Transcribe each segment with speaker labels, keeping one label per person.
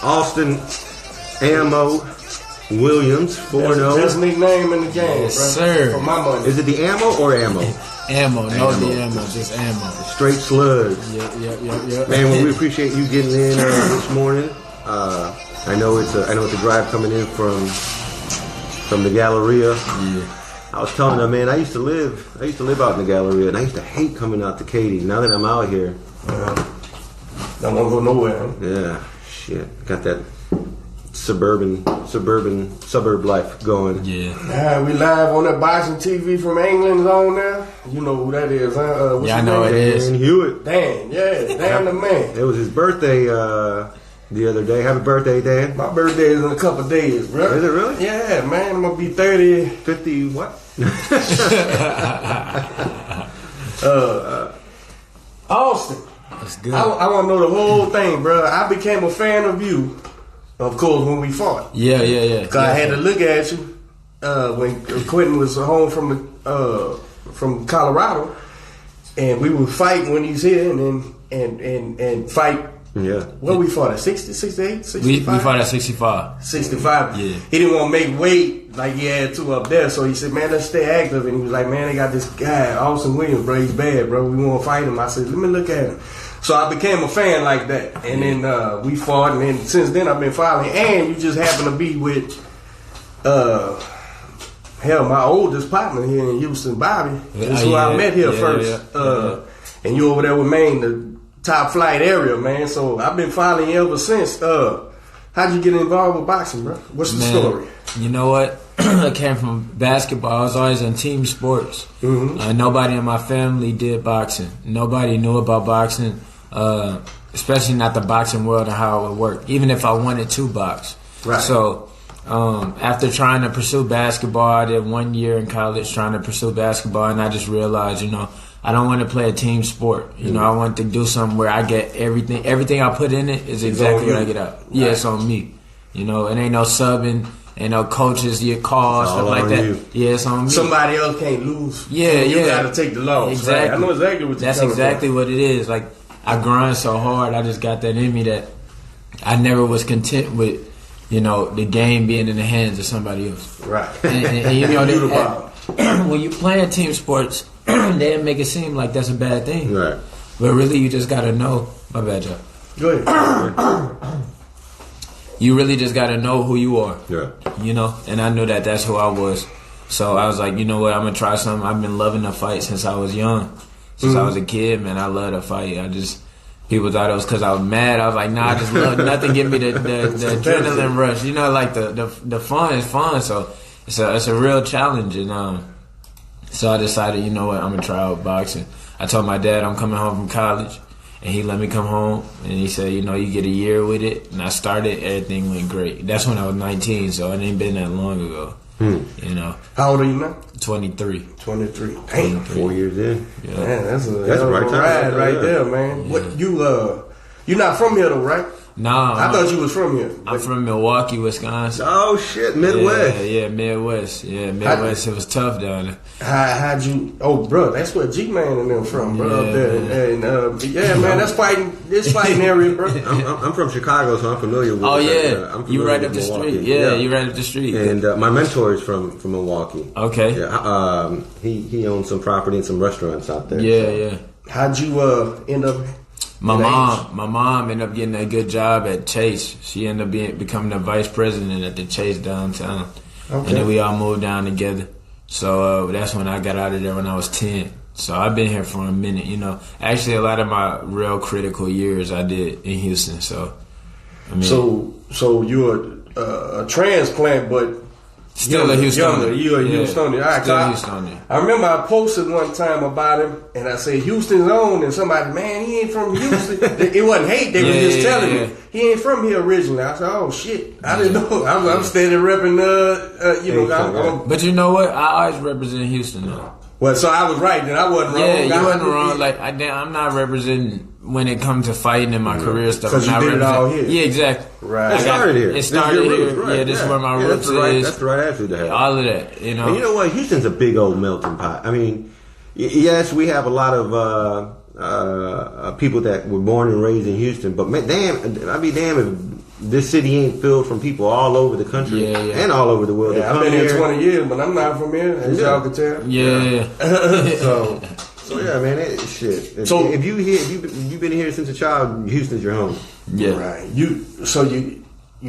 Speaker 1: Austin Ammo Williams, 4-0.
Speaker 2: Best nickname in the game,
Speaker 3: yes,
Speaker 2: bro.
Speaker 3: sir.
Speaker 2: For my money.
Speaker 1: Is it the Ammo or Ammo?
Speaker 3: Ammo, no the ammo, just ammo.
Speaker 1: Straight slugs.
Speaker 3: Yep.
Speaker 1: Man, well, we appreciate you getting in this morning. I know it's a drive coming in from the Galleria.
Speaker 3: Yeah.
Speaker 1: I was telling them, man, I used to live out in the Galleria, and I used to hate coming out to Katy. Now that I'm out here,
Speaker 2: Don't want to go nowhere.
Speaker 1: yeah, shit, got that suburb life going.
Speaker 3: Yeah.
Speaker 2: We live on that boxing TV from England's on there. You know who that is, huh?
Speaker 3: Yeah, I know it is.
Speaker 1: Dan Hewitt.
Speaker 2: Dan, the man.
Speaker 1: It was his birthday the other day. Happy birthday, Dan.
Speaker 2: My birthday is in a couple of days, bro.
Speaker 1: Is it really?
Speaker 2: Yeah, man. I'm gonna be 30.
Speaker 1: 50 what?
Speaker 2: Austin.
Speaker 3: That's good.
Speaker 2: I want to know the whole thing, bro. I became a fan of you, of course, when we fought.
Speaker 3: Yeah.
Speaker 2: Cause I had to look at you when Quentin was home from Colorado, and we were fighting when he's here, and fight.
Speaker 1: Yeah.
Speaker 2: What we fought at 60, 68, 65?
Speaker 3: We fought at 65.
Speaker 2: 65.
Speaker 3: Yeah.
Speaker 2: He didn't want to make weight like he had to up there, so he said, man, let's stay active. And he was like, man, they got this guy, Austin Williams, bro. He's bad, bro. We want to fight him. I said, let me look at him. So I became a fan like that. And then we fought, and then since then I've been following. And you just happen to be with, my oldest partner here in Houston, Bobby. That's who I met here first. And you over there with Maine, the top flight area, man. So I've been following you ever since. How'd you get involved with boxing, bro? What's the story?
Speaker 3: You know what? I came from basketball. I was always in team sports.
Speaker 2: Mm-hmm.
Speaker 3: Nobody in my family did boxing. Nobody knew about boxing, especially not the boxing world and how it would work, even if I wanted to box.
Speaker 2: Right.
Speaker 3: So after trying to pursue basketball, I did 1 year in college trying to pursue basketball, and I just realized, I don't want to play a team sport. I want to do something where I get everything. Everything I put in it is exactly what I get out. Right. Yeah, it's on me. It ain't no subbing, ain't no coaches you call, stuff like that.
Speaker 1: You.
Speaker 3: Yeah, it's on me.
Speaker 2: Somebody else can't lose.
Speaker 3: Yeah,
Speaker 2: you got to take the loss.
Speaker 3: Exactly.
Speaker 2: Right? I know exactly what you're
Speaker 3: That's exactly what it is. Like, I grind so hard. I just got that in me that I never was content with, the game being in the hands of somebody else.
Speaker 2: Right.
Speaker 3: And when you playing team sports, they make it seem like that's a bad thing.
Speaker 1: Right.
Speaker 3: But really, you just got to know. My bad, Joe.
Speaker 2: Go ahead.
Speaker 3: You really just got to know who you are.
Speaker 1: Yeah.
Speaker 3: And I knew that that's who I was. So I was like, you know what, I'm going to try something. I've been loving to fight since I was young. Since I was a kid, man, I love to fight. People thought it was because I was mad. I was like, nah, I just love nothing. Give me the adrenaline rush. Like the fun is fun. So it's a real challenge. And so I decided, you know what, I'm going to try out boxing. I told my dad I'm coming home from college, and he let me come home. And he said, you get a year with it. And I started, everything went great. That's when I was 19, so it ain't been that long ago.
Speaker 2: How old are you now?
Speaker 3: 23.
Speaker 2: 23. Damn.
Speaker 1: 4 years in.
Speaker 3: Yeah.
Speaker 2: Man, that's a
Speaker 1: right
Speaker 2: ride right
Speaker 1: yeah.
Speaker 2: there, man.
Speaker 3: Yeah.
Speaker 2: What you're not from here though, right?
Speaker 3: Nah.
Speaker 2: I thought you was from here.
Speaker 3: I'm from Milwaukee, Wisconsin.
Speaker 1: Oh shit, Midwest.
Speaker 3: Yeah, Midwest. Yeah, Midwest. It was tough down there.
Speaker 2: How'd you? Oh, bro, that's where G-Man and them from, bro. Up there, and man, that's fighting. This fighting area, bro.
Speaker 1: I'm from Chicago, so I'm familiar with.
Speaker 3: Oh yeah,
Speaker 1: I'm
Speaker 3: you right up the
Speaker 1: Milwaukee.
Speaker 3: street. Yeah, you right up the street.
Speaker 1: And my mentor is from Milwaukee.
Speaker 3: Okay.
Speaker 1: Yeah. He owns some property and some restaurants out there.
Speaker 3: Yeah.
Speaker 2: How'd you end up?
Speaker 3: My mom ended up getting a good job at Chase. She ended up becoming the vice president at the Chase downtown. Okay. And then we all moved down together. So that's when I got out of there when I was 10. So I've been here for a minute, Actually, a lot of my real critical years I did in Houston. So,
Speaker 2: So you're a transplant, but
Speaker 3: still a Houstonian.
Speaker 2: You're a Houstonian.
Speaker 3: Still a Houstonian.
Speaker 2: I remember I posted one time about him, and I said Houston's own, and somebody, man, he ain't from Houston. It wasn't hate; they were just telling me he ain't from here originally. I said, oh shit, I didn't know. I'm steady repping.
Speaker 3: But you know what? I always represent Houston though.
Speaker 2: Well, so I was right, then I wasn't wrong.
Speaker 3: Yeah, you wasn't wrong. Like I'm not representing when it comes to fighting in my career stuff.
Speaker 2: Because you did it all here.
Speaker 3: Yeah, exactly.
Speaker 1: Right. It started here.
Speaker 3: It started here.
Speaker 1: Right.
Speaker 3: Yeah, this is where my roots is.
Speaker 1: That's the right attitude to have.
Speaker 3: All of that,
Speaker 1: And you know what? Houston's a big old melting pot. I mean, yes, we have a lot of people that were born and raised in Houston, but man, damn, I'd be damned if this city ain't filled from people all over the country and all over the world.
Speaker 2: Yeah, I've been here 20 years, but I'm not from here, as y'all can tell.
Speaker 3: Yeah.
Speaker 1: So yeah, man, shit. So if you've been here since a child, Houston's your home.
Speaker 3: Yeah.
Speaker 2: Right. You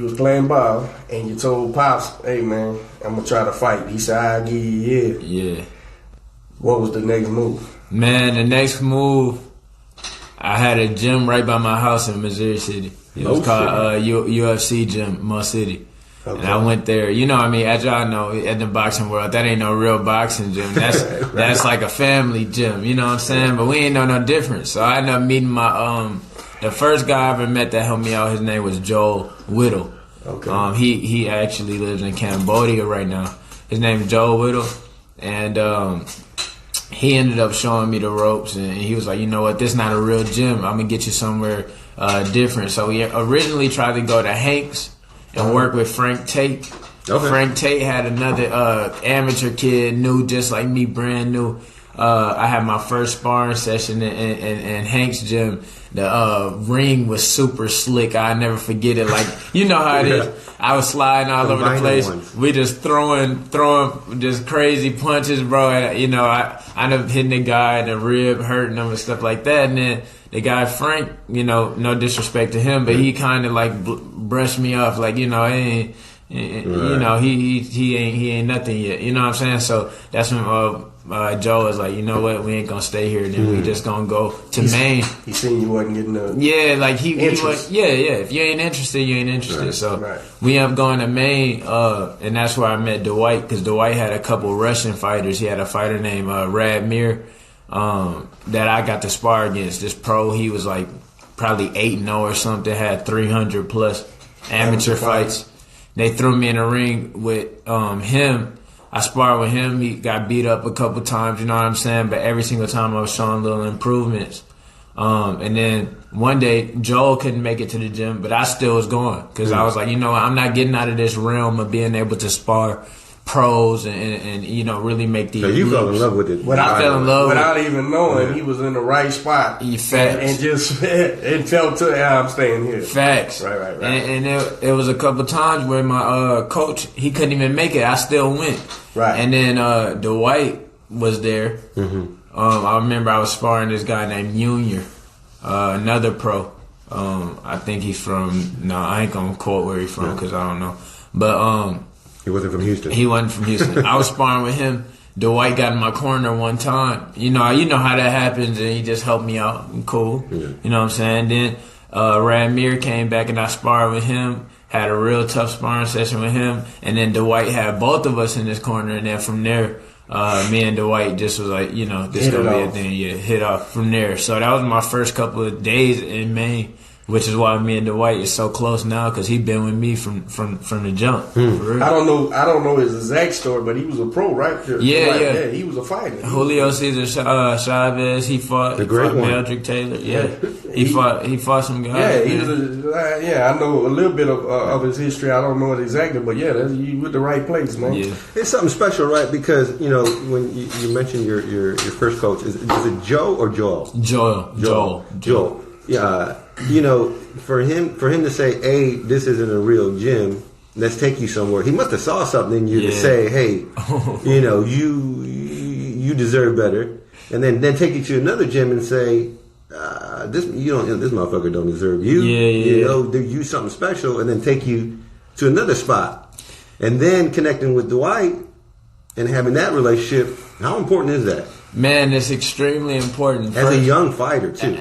Speaker 2: was playing ball and you told Pops, hey man, I'm gonna try to fight. He said, I'll give you a year.
Speaker 3: Yeah.
Speaker 2: What was the next move?
Speaker 3: Man, the next move, I had a gym right by my house in Missouri City. It was called UFC Gym, Must City. Okay. And I went there. You know what I mean? As y'all know, in the boxing world, that ain't no real boxing gym. That's that's like a family gym. You know what I'm saying? But we ain't know no difference. So I ended up meeting my the first guy I ever met that helped me out. His name was Joel Whittle. Okay. He actually lives in Cambodia right now. His name is Joel Whittle, and he ended up showing me the ropes, and he was like, you know what, this is not a real gym. I'm gonna get you somewhere different. So we originally tried to go to Hanks and work with Frank Tate. Okay. Frank Tate had another amateur kid, new just like me, brand new. I had my first sparring session in Hank's gym. The ring was super slick. I never forget it. Like, you know how it is. I was sliding all over the place. We just throwing just crazy punches, bro. And, you know, I ended up hitting the guy in the rib, hurting him and stuff like that. And then the guy Frank, you know, no disrespect to him, but he kind of like brushed me off, like, you know, you know, he ain't nothing yet. You know what I'm saying? So that's when Joe was like, you know what, we ain't gonna stay here. Then we just gonna go to Maine.
Speaker 2: He seen you wasn't getting the
Speaker 3: like he was, if you ain't interested, you ain't interested. Right. So we ended up going to Maine, and that's where I met Dwight, because Dwight had a couple Russian fighters. He had a fighter named Radmir that I got to spar against. This pro, he was like probably 8-0 or something, had 300 plus amateur fights. They threw me in a ring with him. I sparred with him. He got beat up a couple times, you know what I'm saying? But every single time I was showing little improvements. And then one day, Joel couldn't make it to the gym, but I still was going. Because I was like, you know, I'm not getting out of this realm of being able to spar pros and you know, really make these. So
Speaker 1: you fell in love with it.
Speaker 3: I fell in love
Speaker 2: without even knowing he was in the right spot. And just it felt to I'm staying here.
Speaker 3: Facts. Right. And it was a couple times where my coach, he couldn't even make it. I still went. Right. And then Dwight was there. I remember I was sparring this guy named Junior, another pro. I think he's from. I ain't gonna quote where he's from because I don't know. But
Speaker 1: he wasn't from Houston.
Speaker 3: He wasn't from Houston. I was sparring with him. Dwight got in my corner one time. You know how that happens, and he just helped me out. Cool. Yeah. You know what I'm saying? Then Radmir came back, and I sparred with him. Had a real tough sparring session with him, and then Dwight had both of us in his corner, and then from there, me and Dwight just was like, you know, this gonna be a thing. Yeah, hit off from there. So that was my first couple of days in Maine. Which is why me and Dwight is so close now, because he been with me from the jump. For real.
Speaker 2: I don't know his exact story, but he was a pro, right? Yeah, he was a fighter.
Speaker 3: Julio Cesar Chavez, he fought
Speaker 1: the great one.
Speaker 3: Meldrick Taylor. Yeah, he fought some guys.
Speaker 2: Yeah, I know a little bit of his history. I don't know it exactly, but yeah, you with the right place, man.
Speaker 1: Yeah. It's something special, right? Because you know when you mentioned your first coach, is it Joe or Joel? Joel. Yeah, you know, for him to say, "Hey, this isn't a real gym. Let's take you somewhere." He must have saw something in you to say, "Hey, you know, you deserve better," and then take you to another gym and say, "This motherfucker don't deserve you." You know, you something special, and then take you to another spot, and then connecting with Dwight and having that relationship. How important is that?
Speaker 3: Man, it's extremely important.
Speaker 1: As a young fighter, too.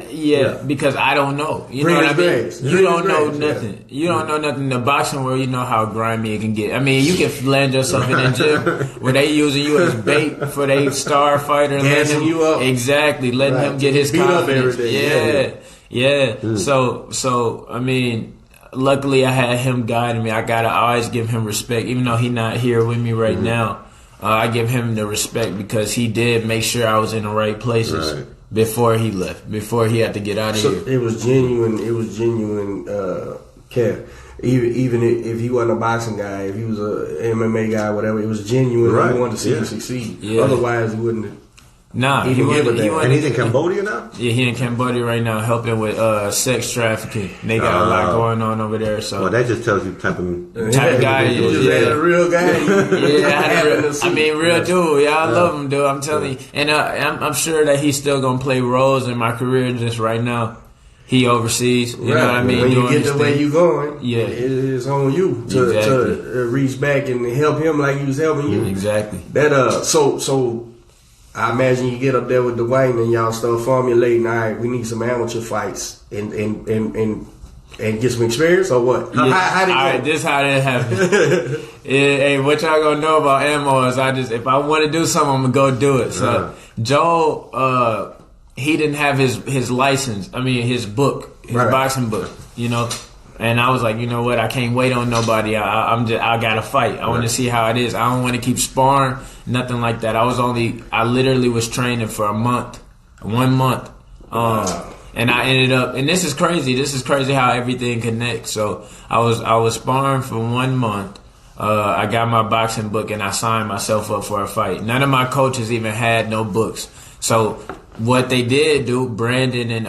Speaker 3: Because I don't know. You know what I mean? You don't know nothing. You don't know nothing. The boxing world, you know how grimy it can get. I mean, you can land yourself in a gym where they using you as bait for their star fighter.
Speaker 2: Gassing you up.
Speaker 3: Exactly. Letting him get his confidence. Yeah. So, I mean, luckily I had him guiding me. I gotta always give him respect, even though he's not here with me right now. I give him the respect because he did make sure I was in the right places before he left, before he had to get out of here.
Speaker 2: It was genuine. Care. Even if he wasn't a boxing guy, if he was a MMA guy, whatever, it was genuine. He wanted to see you succeed. Yeah. Otherwise, he wouldn't have
Speaker 3: Nah,
Speaker 2: he went,
Speaker 1: and he's in Cambodia now?
Speaker 3: Yeah, he in Cambodia right now helping with sex trafficking. They got a lot going on over there. So
Speaker 1: well, that just tells you the type of
Speaker 3: guy he is.
Speaker 2: Yeah, a real guy.
Speaker 3: I mean, real dude. Yeah, I love him, dude. I'm telling you. And I'm sure that he's still going to play roles in my career just right now. He overseas. You know what I mean?
Speaker 2: When you get the way you going,
Speaker 3: yeah,
Speaker 2: it is on you to reach back and help him like he was helping you.
Speaker 3: Exactly.
Speaker 2: That so I imagine you get up there with Dwight and y'all start formulating. All right, we need some amateur fights and get some experience or what?
Speaker 3: Yeah.
Speaker 2: How did it go?
Speaker 3: All right, this how that happened. Hey, what y'all gonna know about ammo is if I want to do something, I'm gonna go do it. So Joe, he didn't have his license. I mean, his book, his boxing book. You know. And I was like, you know what? I can't wait on nobody. I gotta fight. I want to see how it is. I don't want to keep sparring, nothing like that. I literally was training for 1 month. And I ended up, and this is crazy. This is crazy how everything connects. So I was sparring for 1 month. I got my boxing book and I signed myself up for a fight. None of my coaches even had no books. So what they did do, Brandon and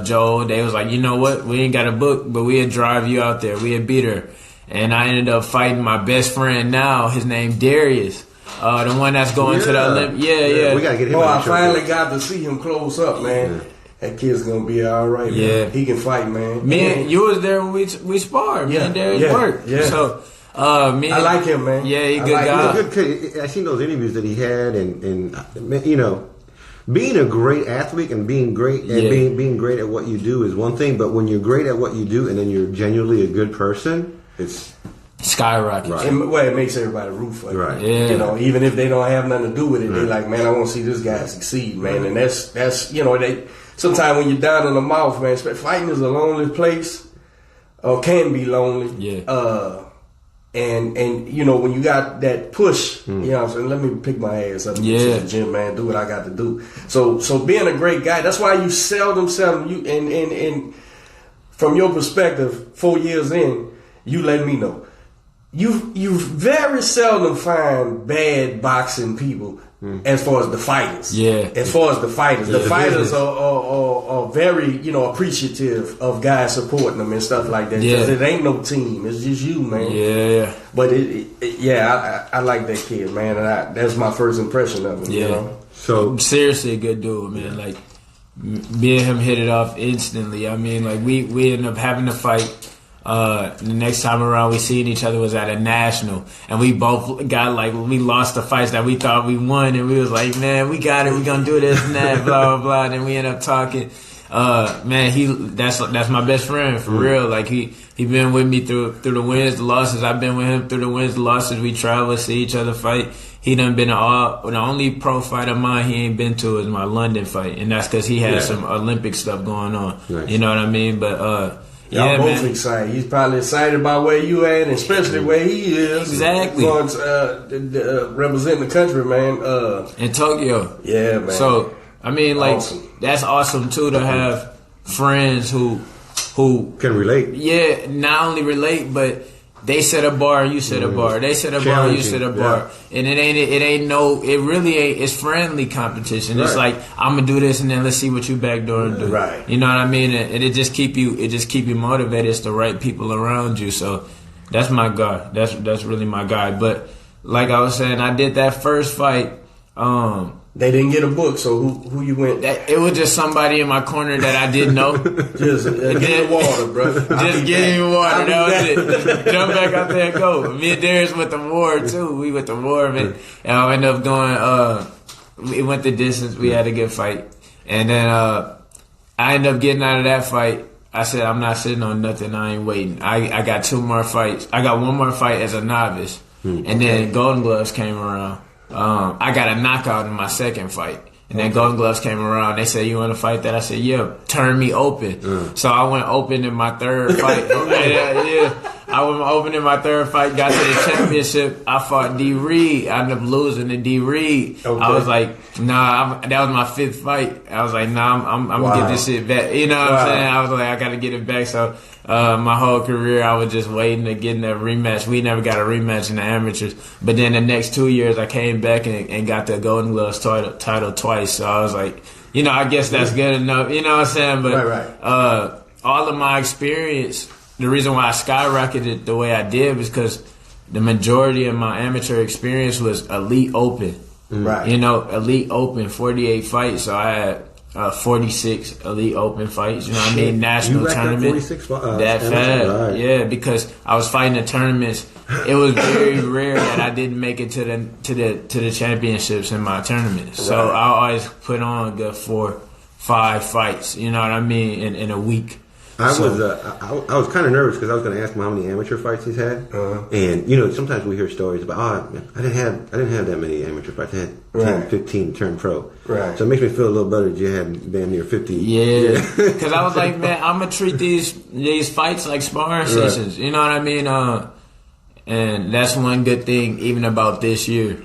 Speaker 3: Joe, they was like, you know what? We ain't got a book, but we'll drive you out there. We'll beat her. And I ended up fighting my best friend now. His name Darius. The one that's going to the Olympics. Yeah.
Speaker 1: We got to get him
Speaker 2: on I finally got to see him close up, man. Yeah. That kid's going to be all right, man. He can fight, man.
Speaker 3: Man, you was there when we sparred. Me and Darius worked. Yeah. So, I
Speaker 2: like him, man.
Speaker 3: Yeah, he's a good guy.
Speaker 1: He's a good kid. I seen those interviews that he had, and you know, being a great athlete and being great and being great at what you do is one thing, but when you're great at what you do and then you're genuinely a good person, it's
Speaker 3: skyrockets.
Speaker 2: Right. It makes everybody root for you.
Speaker 1: Right.
Speaker 3: Yeah.
Speaker 2: You know, even if they don't have nothing to do with it, they like, man, I want to see this guy succeed, man. And that's you know, sometimes when you're down in the mouth, man, fighting is a lonely place, or can be lonely.
Speaker 3: Yeah.
Speaker 2: And you know, when you got that push, you know what I'm saying, let me pick my ass up and get to the gym, man, do what I got to do. So being a great guy, that's why you seldom you and from your perspective, 4 years in, you let me know. You very seldom find bad boxing people as far as the fighters.
Speaker 3: Yeah.
Speaker 2: As far as the fighters. The fighters are very, you know, appreciative of guys supporting them and stuff like that. Because it ain't no team. It's just you, man.
Speaker 3: Yeah.
Speaker 2: But I like that kid, man. And that's my first impression of him, you know?
Speaker 1: So
Speaker 3: seriously a good dude, man. Like, me and him hit it off instantly. I mean, like, we ended up having to fight. The next time around we seen each other was at a national, and we both got we lost the fights that we thought we won, and we was like, man, we got it, we gonna do this and that, blah blah blah. Then we end up talking. Man, that's my best friend for real. Like he been with me through the wins, the losses. I've been with him through the wins, the losses. We travel, see each other fight. He done been the only pro fight of mine he ain't been to is my London fight, and that's because he had some Olympic stuff going on. Nice. You know what I mean? But
Speaker 2: y'all both excited. He's probably excited about where you at, and especially where he is.
Speaker 3: Exactly.
Speaker 2: Going representing the country, man.
Speaker 3: In Tokyo.
Speaker 2: Yeah, man.
Speaker 3: So, I mean, that's awesome, too, to have friends who
Speaker 1: can relate.
Speaker 3: Yeah, not only relate, but they set a bar, you set a bar. They set a bar, you set a bar. And it really ain't, it's friendly competition. Right. It's like, I'm gonna do this and then let's see what you back door and do.
Speaker 2: Right.
Speaker 3: You know what I mean? And it just keep you motivated. It's the right people around you. So that's my guy. That's really my guy. But like I was saying, I did that first fight,
Speaker 2: they didn't get a book, so who you went?
Speaker 3: It was just somebody in my corner that I didn't know.
Speaker 2: Just give me water, bro.
Speaker 3: Just give me water. That was it. Jump back out there and go. Me and Darius went to war, too. We went to war, man. And I ended up going, we went the distance. We had a good fight. And then I ended up getting out of that fight. I said, I'm not sitting on nothing. I ain't waiting. I got 2 more fights. I got 1 more fight as a novice. And then Golden Gloves came around. I got a knockout in my second fight. And then Golden Gloves came around. They said, you want to fight that? I said, yeah, turn me open. So I went open in my third fight. I was opening my third fight, got to the championship. I fought D. Reed. I ended up losing to D. Reed. Okay. I was like, nah, that was my fifth fight. I was like, nah, I'm gonna get this shit back. You know what I'm saying? I was like, I gotta get it back. So my whole career, I was just waiting to get in that rematch. We never got a rematch in the amateurs. But then the next 2 years, I came back and got the Golden Gloves title twice. So I was like, you know, I guess that's good enough. You know what I'm saying? But all of my experience, the reason why I skyrocketed the way I did was because the majority of my amateur experience was Elite Open. Right. You know, Elite Open, 48 fights. So I had 46 Elite Open fights. You know what I mean? National tournament. That fast. Right. Yeah, because I was fighting the tournaments. It was very rare that I didn't make it to the championships in my tournaments. Right. So I always put on a good 4-5 fights. You know what I mean? In a week. I
Speaker 1: was kind of nervous because I was going to ask him how many amateur fights he's had, and you know sometimes we hear stories about I didn't have that many amateur fights. I had 10, 15 turn pro. Right. So it makes me feel a little better that you had damn near 50.
Speaker 3: Yeah, because I was like, man, I'm gonna treat these fights like sparring sessions. You know what I mean? And that's one good thing even about this year.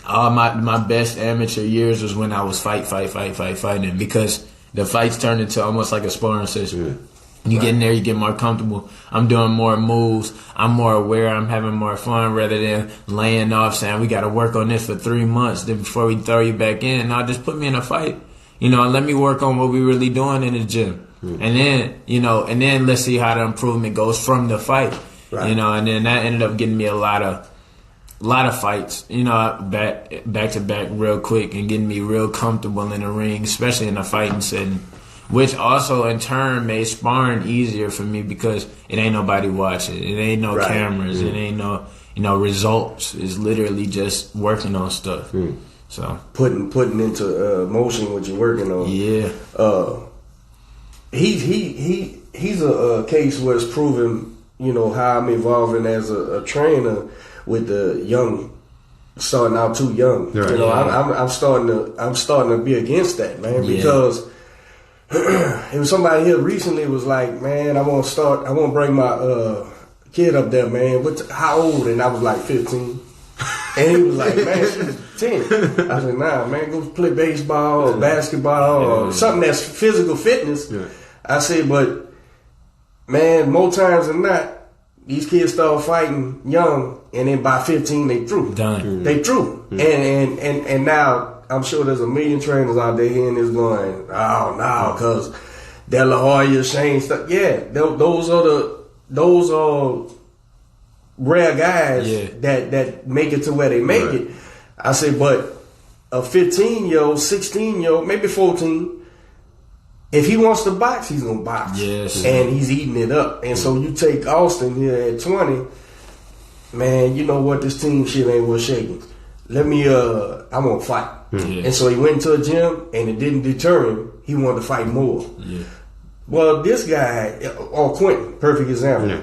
Speaker 3: All my best amateur years was when I was fighting because the fights turned into almost like a sparring session. You get in there, you get more comfortable. I'm doing more moves. I'm more aware. I'm having more fun rather than laying off saying we got to work on this for 3 months then before we throw you back in. Now just put me in a fight, you know, and let me work on what we really doing in the gym. And then, you know, and then let's see how the improvement goes from the fight, you know, and then that ended up getting me a lot of fights, you know, back to back real quick and getting me real comfortable in the ring, especially in a fighting setting, which also in turn made sparring easier for me because it ain't nobody watching. It ain't no cameras. It ain't no, you know, results. It's literally just working on stuff. So
Speaker 2: putting into motion what you're working on.
Speaker 3: Yeah.
Speaker 2: He's a case where it's proven, you know, how I'm evolving as a trainer with the young, starting out too young. Right. You know, I'm starting to be against that, man, because it was somebody here recently was like, man, I want to bring my kid up there, man. How old? And I was like 15. And he was like, man, she's 10. I said, nah, man, go play baseball or basketball or something that's physical fitness. Yeah. I said, but man, more times than not, these kids start fighting young, and then by 15 they through. Done. They through. And now I'm sure there's a million trainers out there hearing this going, oh no, because De La Hoya, Shane stuff. Yeah, those are rare guys that make it to where they make it. I say, but a 15-year-old, 16-year-old, maybe 14. If he wants to box, he's going to box. Yes. And he's eating it up. And so you take Austin here at 20, man, you know what? This team shit ain't worth shaking. I want to fight. Yeah. And so he went to a gym, and it didn't deter him. He wanted to fight more. Yeah. Well, this guy, or Quentin, perfect example,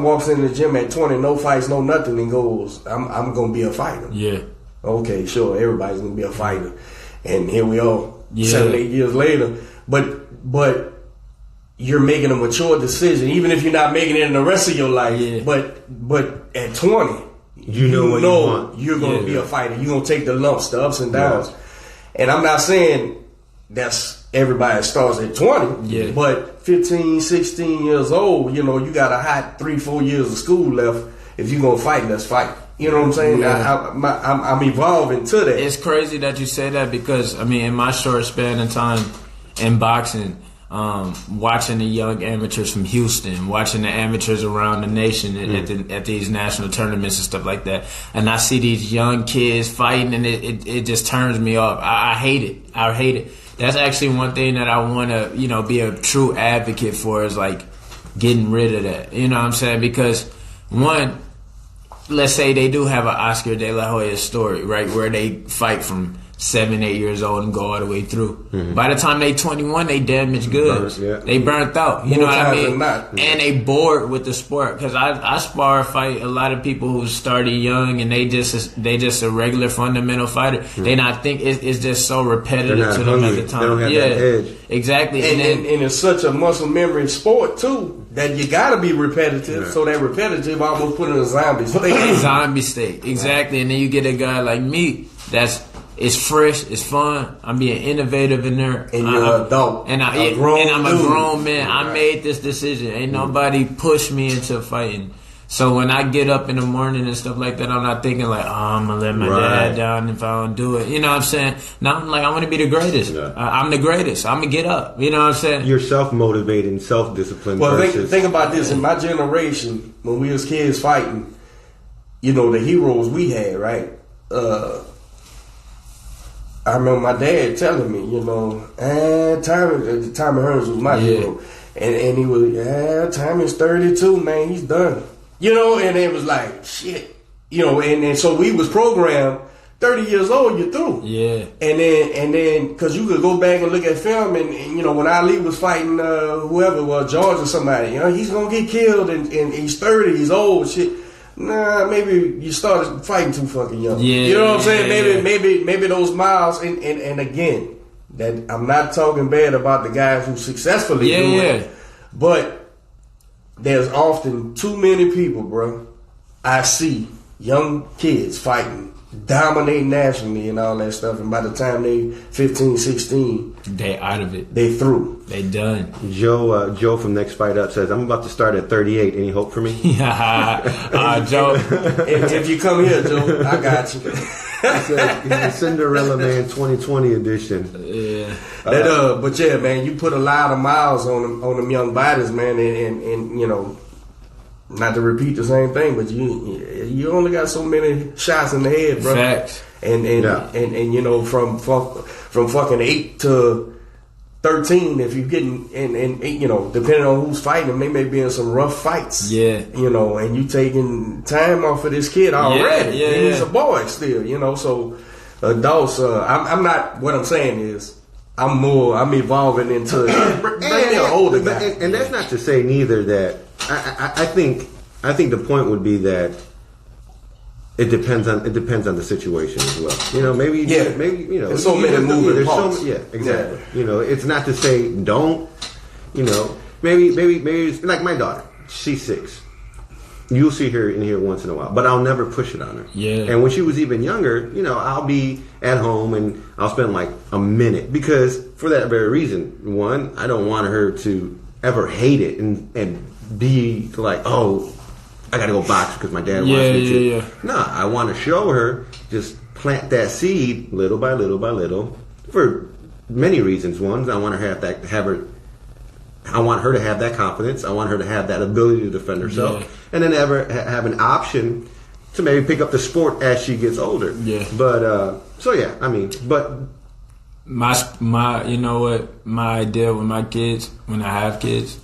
Speaker 2: walks in the gym at 20, no fights, no nothing, and goes, I'm going to be a fighter. Yeah. Okay, sure, everybody's going to be a fighter. And here we are, 7, 8 years later. But you're making a mature decision, even if you're not making it in the rest of your life. Yeah. But at 20, you know you're going to be a fighter. You're going to take the lumps, the ups and downs. Yeah. And I'm not saying that's everybody starts at 20. Yeah. But 15, 16 years old, you know, you got a hot 3-4 years of school left. If you're going to fight, let's fight. You know what I'm saying? Yeah. I'm evolving to that.
Speaker 3: It's crazy that you say that because, I mean, in my short span of time in boxing, watching the young amateurs from Houston, watching the amateurs around the nation at these national tournaments and stuff like that, and I see these young kids fighting, and it just turns me off. I hate it. I hate it. That's actually one thing that I want to, you know, be a true advocate for is like getting rid of that. You know what I'm saying? Because let's say they do have an Oscar De La Hoya story, right, where they fight from 7, 8 years old and go all the way through. By the time they 21, they damaged goods. They burnt out. You know what I mean? And they bored with the sport. Because I spar fight a lot of people who started young and they just a regular fundamental fighter. They not think it's just so repetitive to them at the time.
Speaker 1: They don't have that edge.
Speaker 3: Exactly.
Speaker 2: And it's such a muscle memory sport too that you gotta be repetitive. So that repetitive almost put in a zombie state.
Speaker 3: Zombie state. Exactly. And then you get a guy like me it's fresh, it's fun. I'm being innovative in there.
Speaker 2: And you're an adult.
Speaker 3: And I'm a grown man. Right. I made this decision. Ain't nobody pushed me into fighting. So when I get up in the morning and stuff like that, I'm not thinking like, oh, I'm going to let my dad down if I don't do it. You know what I'm saying? Now I'm like, I want to be the greatest. Yeah. I'm the greatest. I'm going to get up. You know what I'm saying?
Speaker 1: You're self-motivating, self-disciplined.
Speaker 2: Well, think about this. In my generation, when we was kids fighting, you know, the heroes we had, right? I remember my dad telling me, you know, Tommy Hearns was my hero. And he was, Tommy's 32, man, he's done. You know, and it was like, shit. You know, and so we was programmed, 30 years old, you're through.
Speaker 3: Yeah.
Speaker 2: And then, because you could go back and look at film, and you know, when Ali was fighting whoever it was, George or somebody, you know, he's going to get killed, and he's 30, he's old, shit. Nah, maybe you started fighting too fucking young. Yeah, you know what I'm saying? Maybe those miles, and again, that I'm not talking bad about the guys who successfully do it, but there's often too many people, bro. I see young kids fighting, dominating nationally and all that stuff, and by the time they 15, 16,
Speaker 3: they out of it.
Speaker 2: They through.
Speaker 3: They done.
Speaker 1: Joe from Next Fight Up says, I'm about to start at 38. Any hope for me?
Speaker 3: Joe.
Speaker 2: if you come here, Joe, I got you.
Speaker 1: He's the Cinderella Man 2020 edition.
Speaker 3: Yeah.
Speaker 2: But yeah, man, you put a lot of miles on them young bodies, man, and you know, not to repeat the same thing, but you only got so many shots in the head, bro.
Speaker 3: Facts.
Speaker 2: And you know, from fucking 8 to 13, if you're getting and you know, depending on who's fighting, they may be in some rough fights. Yeah. You know, and you taking time off of this kid already. Yeah. And he's a boy still, you know, so adults, I'm not, what I'm saying is, I'm evolving into bring an older guy.
Speaker 1: And that's not to say neither that I think the point would be that it depends on the situation as well. You know, maybe you know,
Speaker 2: there's so many moving parts.
Speaker 1: Exactly. Yeah. You know, it's not to say don't. You know, maybe it's like my daughter. She's 6. You'll see her in here once in a while, but I'll never push it on her. Yeah. And when she was even younger, you know, I'll be at home and I'll spend like a minute because for that very reason. One, I don't want her to ever hate it and be like, oh, I gotta go box because my dad wants me to. Yeah. No, I want to show her, just plant that seed little by little by little for many reasons. One, I want her to have that confidence. I want her to have that ability to defend herself, and then have an option to maybe pick up the sport as she gets older. Yeah. But so yeah, I mean, but
Speaker 3: my you know what, my idea with my kids when I have kids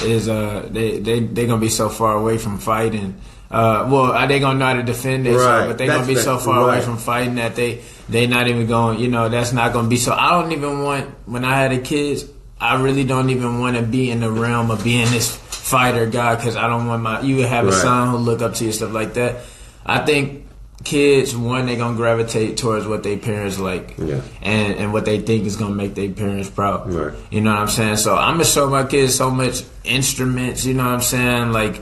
Speaker 3: is they gonna be so far away from fighting. They gonna know how to defend themselves, but they gonna be so far away from fighting that they not even going. You know, that's not gonna be. So I don't even want, when I had the kids, I really don't even want to be in the realm of being this fighter guy because I don't want you have a son who look up to you, stuff like that. I think kids, one, they gonna gravitate towards what their parents like, and what they think is gonna make their parents proud. Right. You know what I'm saying? So I'm gonna show my kids so much instruments. You know what I'm saying? Like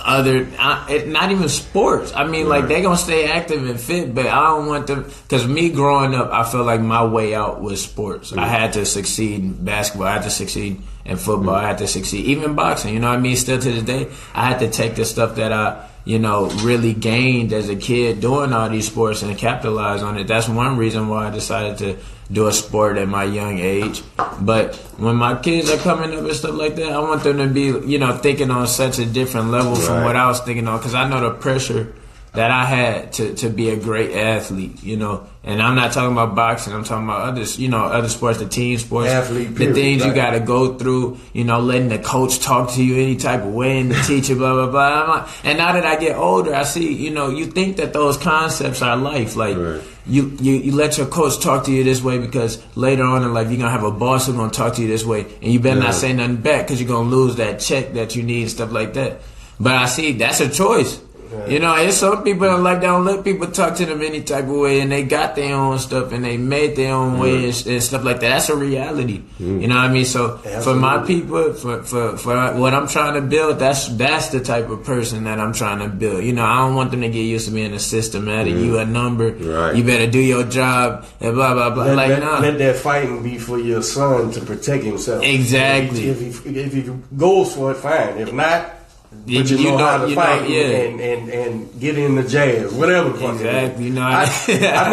Speaker 3: not even sports. I mean, like they gonna stay active and fit, but I don't want them, because me growing up, I felt like my way out was sports. I had to succeed in basketball. I had to succeed in football. I had to succeed even boxing. You know what I mean? Still to this day, I had to take the stuff that I, you know, really gained as a kid doing all these sports and capitalize on it. That's one reason why I decided to do a sport at my young age. But when my kids are coming up and stuff like that, I want them to be, you know, thinking on such a different level from what I was thinking on, because I know the pressure that I had to be a great athlete, you know. And I'm not talking about boxing. I'm talking about others, you know, other sports, the team sports,
Speaker 2: athlete, period,
Speaker 3: the things you got to go through, you know, letting the coach talk to you any type of way and the teacher, blah, blah, blah. And now that I get older, I see, you know, you think that those concepts are life. Like, you let your coach talk to you this way because later on in life you're going to have a boss who's going to talk to you this way. And you better not say nothing back because you're going to lose that check that you need and stuff like that. But I see that's a choice. You know, it's some people in life that don't let people talk to them any type of way, and they got their own stuff and they made their own way and stuff like that. That's a reality. You know what I mean? So for my people, for what I'm trying to build, that's the type of person that I'm trying to build. You know, I don't want them to get used to being a systematic. You a number. Right. You better do your job and blah blah blah.
Speaker 2: Let that fighting be for your son to protect himself.
Speaker 3: Exactly.
Speaker 2: If he goes for it, fine. If not. But you know how to fight and get in the jazz, whatever.
Speaker 3: Exactly. You know,
Speaker 2: I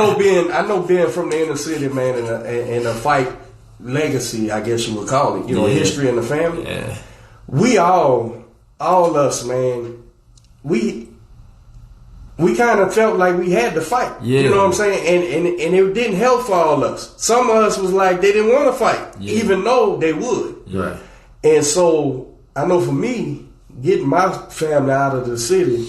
Speaker 2: know being from the inner city, man, and a fight legacy, I guess you would call it. You know, history in the family. Yeah. We all us, man. We kind of felt like we had to fight. Yeah. You know what I'm saying? And it didn't help for all of us. Some of us was like they didn't want to fight, even though they would.
Speaker 3: Right.
Speaker 2: And so I know for me, getting my family out of the city,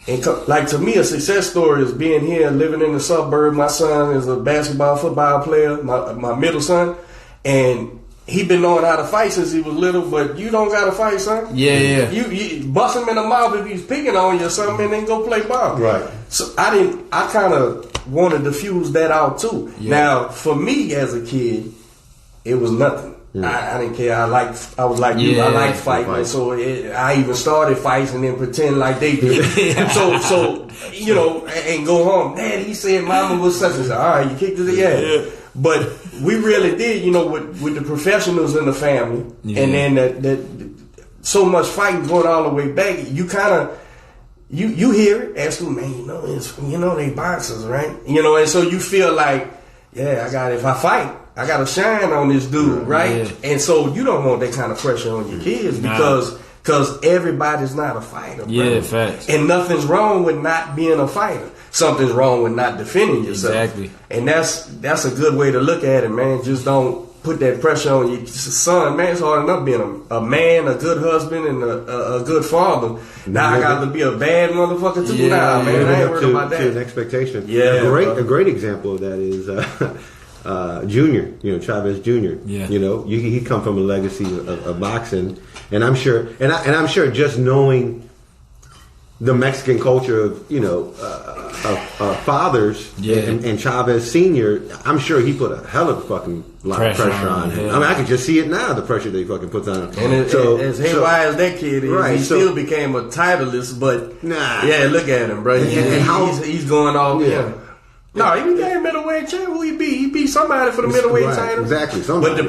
Speaker 2: and like to me, a success story is being here, living in the suburb. My son is a football player, my middle son, and he been knowing how to fight since he was little. But you don't got to fight, son.
Speaker 3: Yeah.
Speaker 2: You bust him in the mouth if he's picking on you or something, and then go play ball.
Speaker 1: Right.
Speaker 2: So I kind of wanted to fuse that out too. Yeah. Now, for me as a kid, it was nothing. I didn't care. I was like you. I liked fighting, so I even started fights and then pretend like they did. so you know, and go home. Dad, he said Mama was such and such. All right, you kicked his ass. Yeah. But we really did, you know, with the professionals in the family, and then that so much fighting going all the way back. You kind of you hear it as to, man, you know they boxers, right? You know, and so you feel like, yeah, if I fight, I got to shine on this dude, right? Yeah. And so you don't want that kind of pressure on your kids because everybody's not a fighter.
Speaker 3: Yeah, facts.
Speaker 2: And nothing's wrong with not being a fighter. Something's wrong with not defending yourself.
Speaker 3: Exactly.
Speaker 2: And that's a good way to look at it, man. Just don't put that pressure on your son. Man, it's hard enough being a man, a good husband, and a good father. Now I got to be a bad motherfucker too. Now, man, I ain't worried about that.
Speaker 1: To an expectation.
Speaker 2: Yeah,
Speaker 1: a great example of that is Junior, you know, Chavez Jr.
Speaker 3: Yeah.
Speaker 1: You know, he come from a legacy of boxing, and I'm sure, and I'm sure just knowing the Mexican culture of, you know, of fathers and Chavez Sr., I'm sure he put a hell of a fucking lot of pressure on him. I mean, I can just see it now, the pressure that he fucking puts on him.
Speaker 2: And as haywire as that kid is, right, he still became a titleist, but yeah, look at him, bro. He's going all in. No, he became middleweight champ. Who he beat? He beat somebody for the middleweight title.
Speaker 1: Exactly.
Speaker 2: But the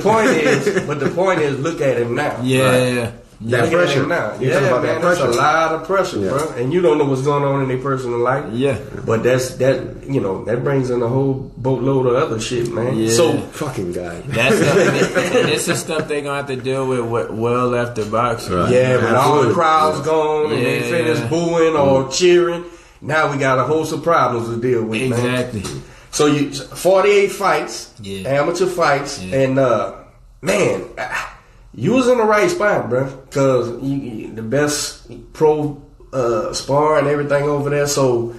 Speaker 2: point is, look at him now.
Speaker 3: Yeah.
Speaker 1: That pressure
Speaker 2: now. Yeah, man, that's a lot of pressure, bro. And you don't know what's going on in their personal life.
Speaker 3: Yeah.
Speaker 2: But that brings in a whole boatload of other shit, man.
Speaker 1: Yeah. So fucking guy.
Speaker 3: This is stuff they're gonna have to deal with well after boxing.
Speaker 2: Right. Yeah, when all the crowd's gone and they finish booing or cheering. Now we got a host of problems to deal with,
Speaker 3: exactly.
Speaker 2: Man. So 48 fights, amateur fights, and man, you was in the right spot, bro, because the best pro spar and everything over there. So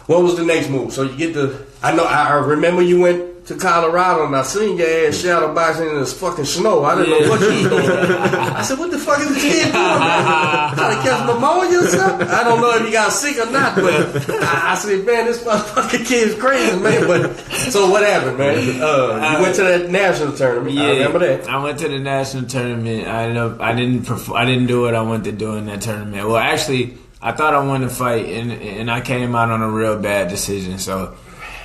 Speaker 2: what was the next move? So you get I remember you went to Colorado and I seen your ass shadow boxing in this fucking snow. I didn't know what you was doing. I said, what the fuck is this kid doing, man? Trying to catch pneumonia or something? I don't know if he got sick or not, but I said, man, this motherfucking kid is crazy, man. But so what happened, man? You went to that national tournament. Yeah, I remember that.
Speaker 3: I went to the national tournament. I didn't do what I wanted to do in that tournament. Well, actually, I thought I wanted to fight, and I came out on a real bad decision. So,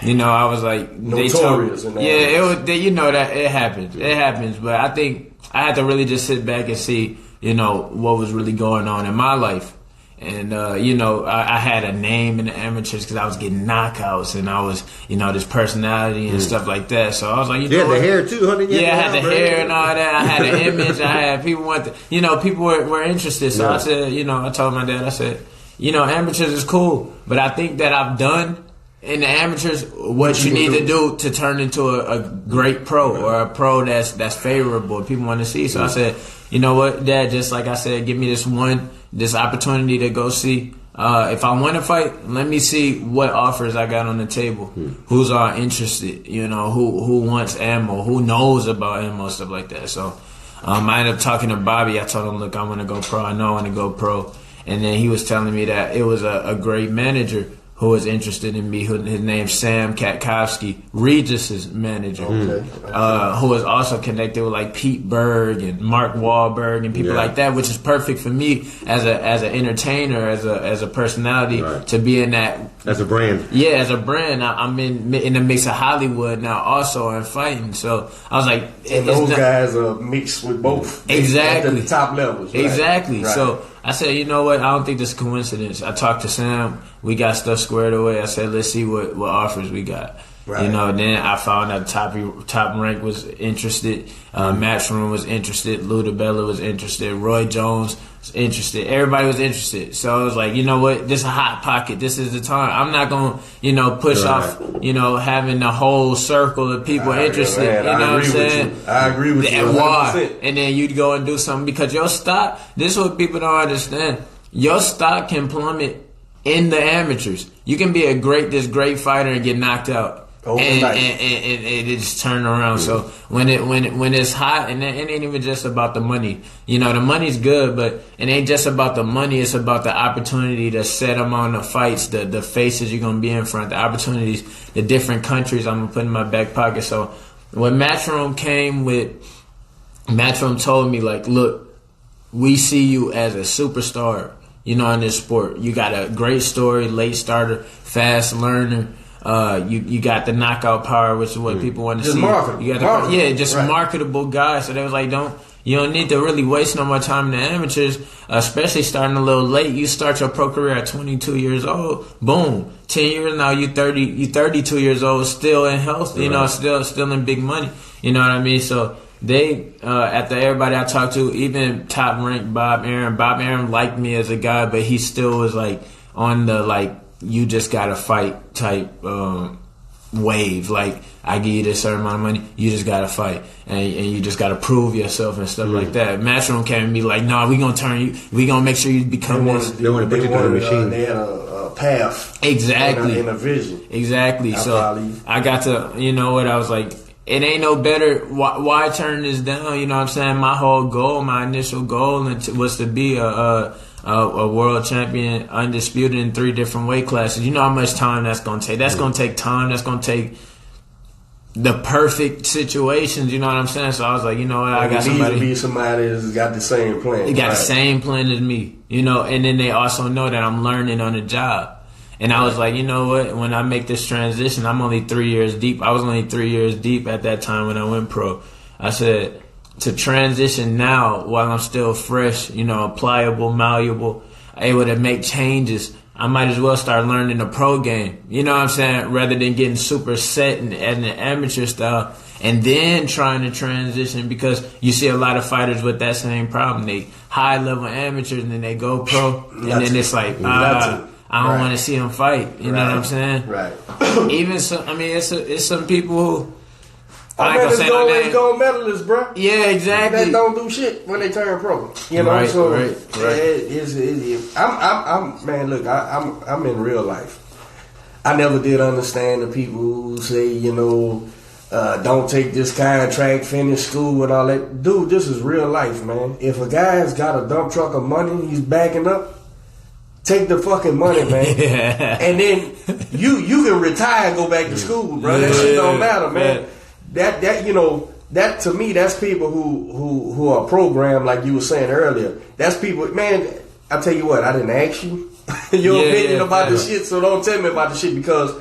Speaker 3: you know, I was like,
Speaker 2: notorious.
Speaker 3: It was. You know that it happens. It happens. But I think I had to really just sit back and see, you know, what was really going on in my life. And, you know, I had a name in the amateurs because I was getting knockouts and I was, you know, this personality and stuff like that. So I was like, you know,
Speaker 1: the hair too, honey.
Speaker 3: Yeah, I had the hair and all that. I had an image. I had people people were interested. So I said, you know, I told my dad, I said, amateurs is cool, but I think that I've done in the amateurs what you need to do to turn into a great pro or a pro that's favorable. People want to see. So I said, you know what, Dad, just like I said, give me this opportunity to go see. If I want to fight, let me see what offers I got on the table. Who's all interested? Who wants ammo? Who knows about ammo? Stuff like that. So I ended up talking to Bobby. I told him, look, I want to go pro. I know I want to go pro. And then he was telling me that it was a great manager who was interested in me. His name's Sam Katkowski, Regis's manager, who was also connected with like Pete Berg and Mark Wahlberg and people like that, which is perfect for me as an entertainer, as a personality to be in that
Speaker 1: as a brand.
Speaker 3: Yeah, as a brand, I'm in the mix of Hollywood now, also and fighting. So I was like,
Speaker 2: and those guys are mixed with both
Speaker 3: exactly
Speaker 2: at the top levels. Right?
Speaker 3: Exactly. Right. So I said, you know what? I don't think this is a coincidence. I talked to Sam. We got stuff squared away. I said, let's see what offers we got. Right. Then I found out Top Rank was interested. Matchroom was interested. Luda Bella was interested. Roy Jones was interested. Everybody was interested. So I was like, you know what? This is a hot pocket. This is the time. I'm not going to, push off, having the whole circle of people interested.
Speaker 2: Man,
Speaker 3: you know what I'm saying?
Speaker 2: I agree with you. 100%.
Speaker 3: Why? And then you'd go and do something because your stock, this is what people don't understand. Your stock can plummet in the amateurs. You can be this great fighter and get knocked out. And it just turn around. So when it's hot, and it ain't even just about the money. The money's good, but it ain't just about the money. It's about the opportunity to set them on the fights, the faces you're gonna be in front, the opportunities, the different countries I'm gonna put in my back pocket. So when Matchroom came with, Matchroom told me like, look, we see you as a superstar. In this sport, you got a great story, late starter, fast learner. You got the knockout power, which is what people want to see.
Speaker 2: Marketable.
Speaker 3: You got marketable guy. So they was like, you don't need to really waste no more time in the amateurs, especially starting a little late. You start your pro career at 22 years old. Boom, 10 years now, you 32 years old, still in health. Still in big money. You know what I mean? So they, after everybody I talked to, even Top Rank Bob Aaron liked me as a guy, but he still was like on the you just gotta fight type wave. Like, I give you this certain amount of money, you just gotta fight, and you just gotta prove yourself and stuff like that. Matchroom came and be like, no, we gonna turn you, we gonna make sure you become this.
Speaker 1: They want to put you through the machine.
Speaker 2: They had a path,
Speaker 3: exactly,
Speaker 2: and a vision,
Speaker 3: exactly. So I got to, I was like, it ain't no better. Why turn this down? You know what I'm saying? My whole goal, my initial goal, was to be a world champion, undisputed in 3 different weight classes. You know how much time that's going to take. That's going to take time. That's going to take the perfect situations. You know what I'm saying? So I was like, you know what? I got somebody.
Speaker 2: To be somebody that's got the same plan.
Speaker 3: They got the same plan as me. And then they also know that I'm learning on the job. And I was like, you know what? When I make this transition, I'm only 3 years deep. I was only 3 years deep at that time when I went pro. I said, to transition now while I'm still fresh, pliable, malleable, able to make changes, I might as well start learning the pro game. You know what I'm saying? Rather than getting super set in the amateur style and then trying to transition, because you see a lot of fighters with that same problem. They high-level amateurs and then they go pro, and then it's like, I don't want to see them fight. You know what I'm saying?
Speaker 2: Right.
Speaker 3: Even some, it's some people who.
Speaker 2: It's gold medalists, bro.
Speaker 3: Yeah, exactly.
Speaker 2: That don't do shit when they turn pro.
Speaker 3: Right.
Speaker 2: I'm in real life. I never did understand the people who say, don't take this kind of track, finish school and all that. Dude, this is real life, man. If a guy's got a dump truck of money, he's backing up. Take the fucking money, man. And then you can retire and go back to school, bro. That shit don't matter, man. That to me, that's people who are programmed, like you were saying earlier. That's people, man. I tell you what, I didn't ask you your opinion about the shit, so don't tell me about the shit, because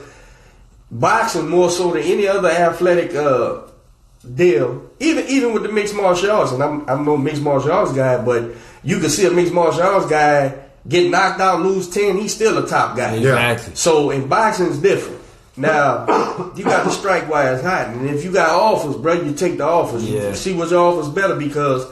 Speaker 2: boxing more so than any other athletic deal, even with the mixed martial arts, and I'm no mixed martial arts guy, but you can see a mixed martial arts guy get knocked out, lose 10, he's still a top guy.
Speaker 3: Exactly.
Speaker 2: So in boxing, it's different. Now, you got to strike while it's hot. And if you got offers, bro, you take the offers. You see what your offers better, because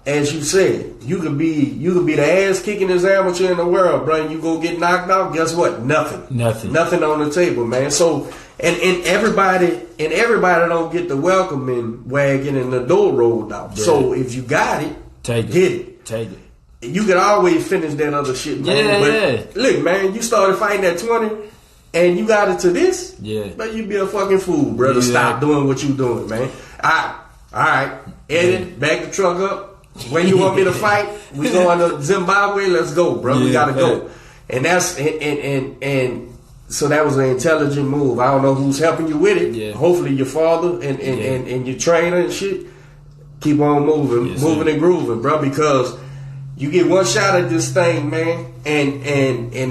Speaker 2: as you said, you could be the ass kicking amateur in the world, bro. And you go get knocked out. Guess what? Nothing on the table, man. So and everybody don't get the welcoming wagon and the door rolled out. Yeah. So if you got it, get it.
Speaker 3: Take it.
Speaker 2: You can always finish that other shit, man. But look, man, you started fighting at 20 and you got it to this, but you be a fucking fool, brother. Stop doing what you doing, man. All right, Eddie, back the truck up. When you want me to fight, we going to Zimbabwe. Let's go, bro. We gotta go. And that's and so that was an intelligent move. I don't know who's helping you with it. Yeah. Hopefully your father and your trainer and shit. Keep on moving and grooving, bro, because you get one shot at this thing, man, and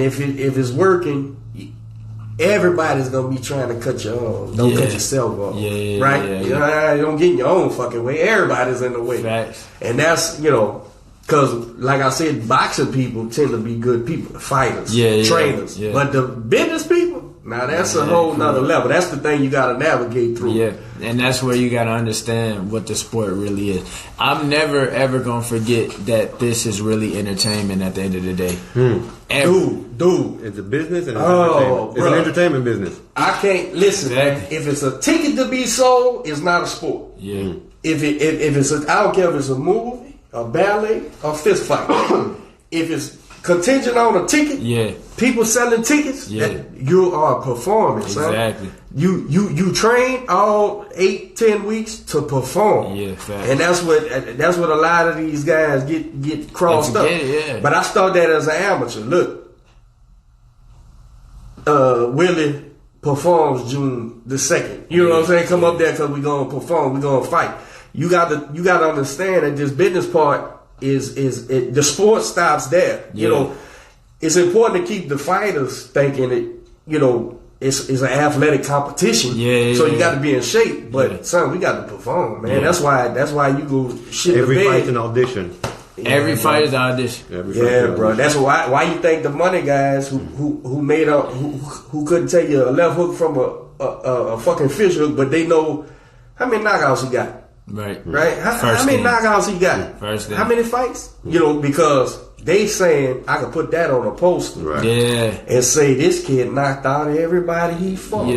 Speaker 2: if it's working, everybody's gonna be trying to cut you off. Don't cut yourself off, right? You don't get in your own fucking way. Everybody's in the way,
Speaker 3: facts.
Speaker 2: And that's because like I said, boxing people tend to be good people, fighters, trainers, but the business people. Now that's a whole nother level. That's the thing you got to navigate through.
Speaker 3: Yeah, and that's where you got to understand what the sport really is. I'm never ever gonna forget that this is really entertainment at the end of the day.
Speaker 2: Dude,
Speaker 1: it's a business and it's entertainment. It's an entertainment business.
Speaker 2: I can't listen. Exactly. If it's a ticket to be sold, it's not a sport.
Speaker 3: Yeah.
Speaker 2: If it's I don't care if it's a movie, a ballet, or fist fight. If it's contingent on a ticket, people selling tickets, you are performing,
Speaker 3: exactly.
Speaker 2: Son. You train all 8-10 weeks to perform, and that's what a lot of these guys get crossed up. But I started that as an amateur. Look, Willie performs June the 2nd. You know what I'm saying? Come up there because we gonna perform. We gonna fight. You got to understand that this business part. Is the sport stops there. You know, it's important to keep the fighters thinking that it's an athletic competition. So you got to be in shape. But son, we got to perform, man. That's why you go shit.
Speaker 1: Every fight's an audition.
Speaker 3: Every fight is an audition.
Speaker 2: Bro. That's why you think the money guys who made up who couldn't take a left hook from a fucking fish hook, but they know how many knockouts he got.
Speaker 3: Right.
Speaker 2: How many knockouts he got? How many fights? Because they saying I could put that on a poster, and say this kid knocked out everybody he fought.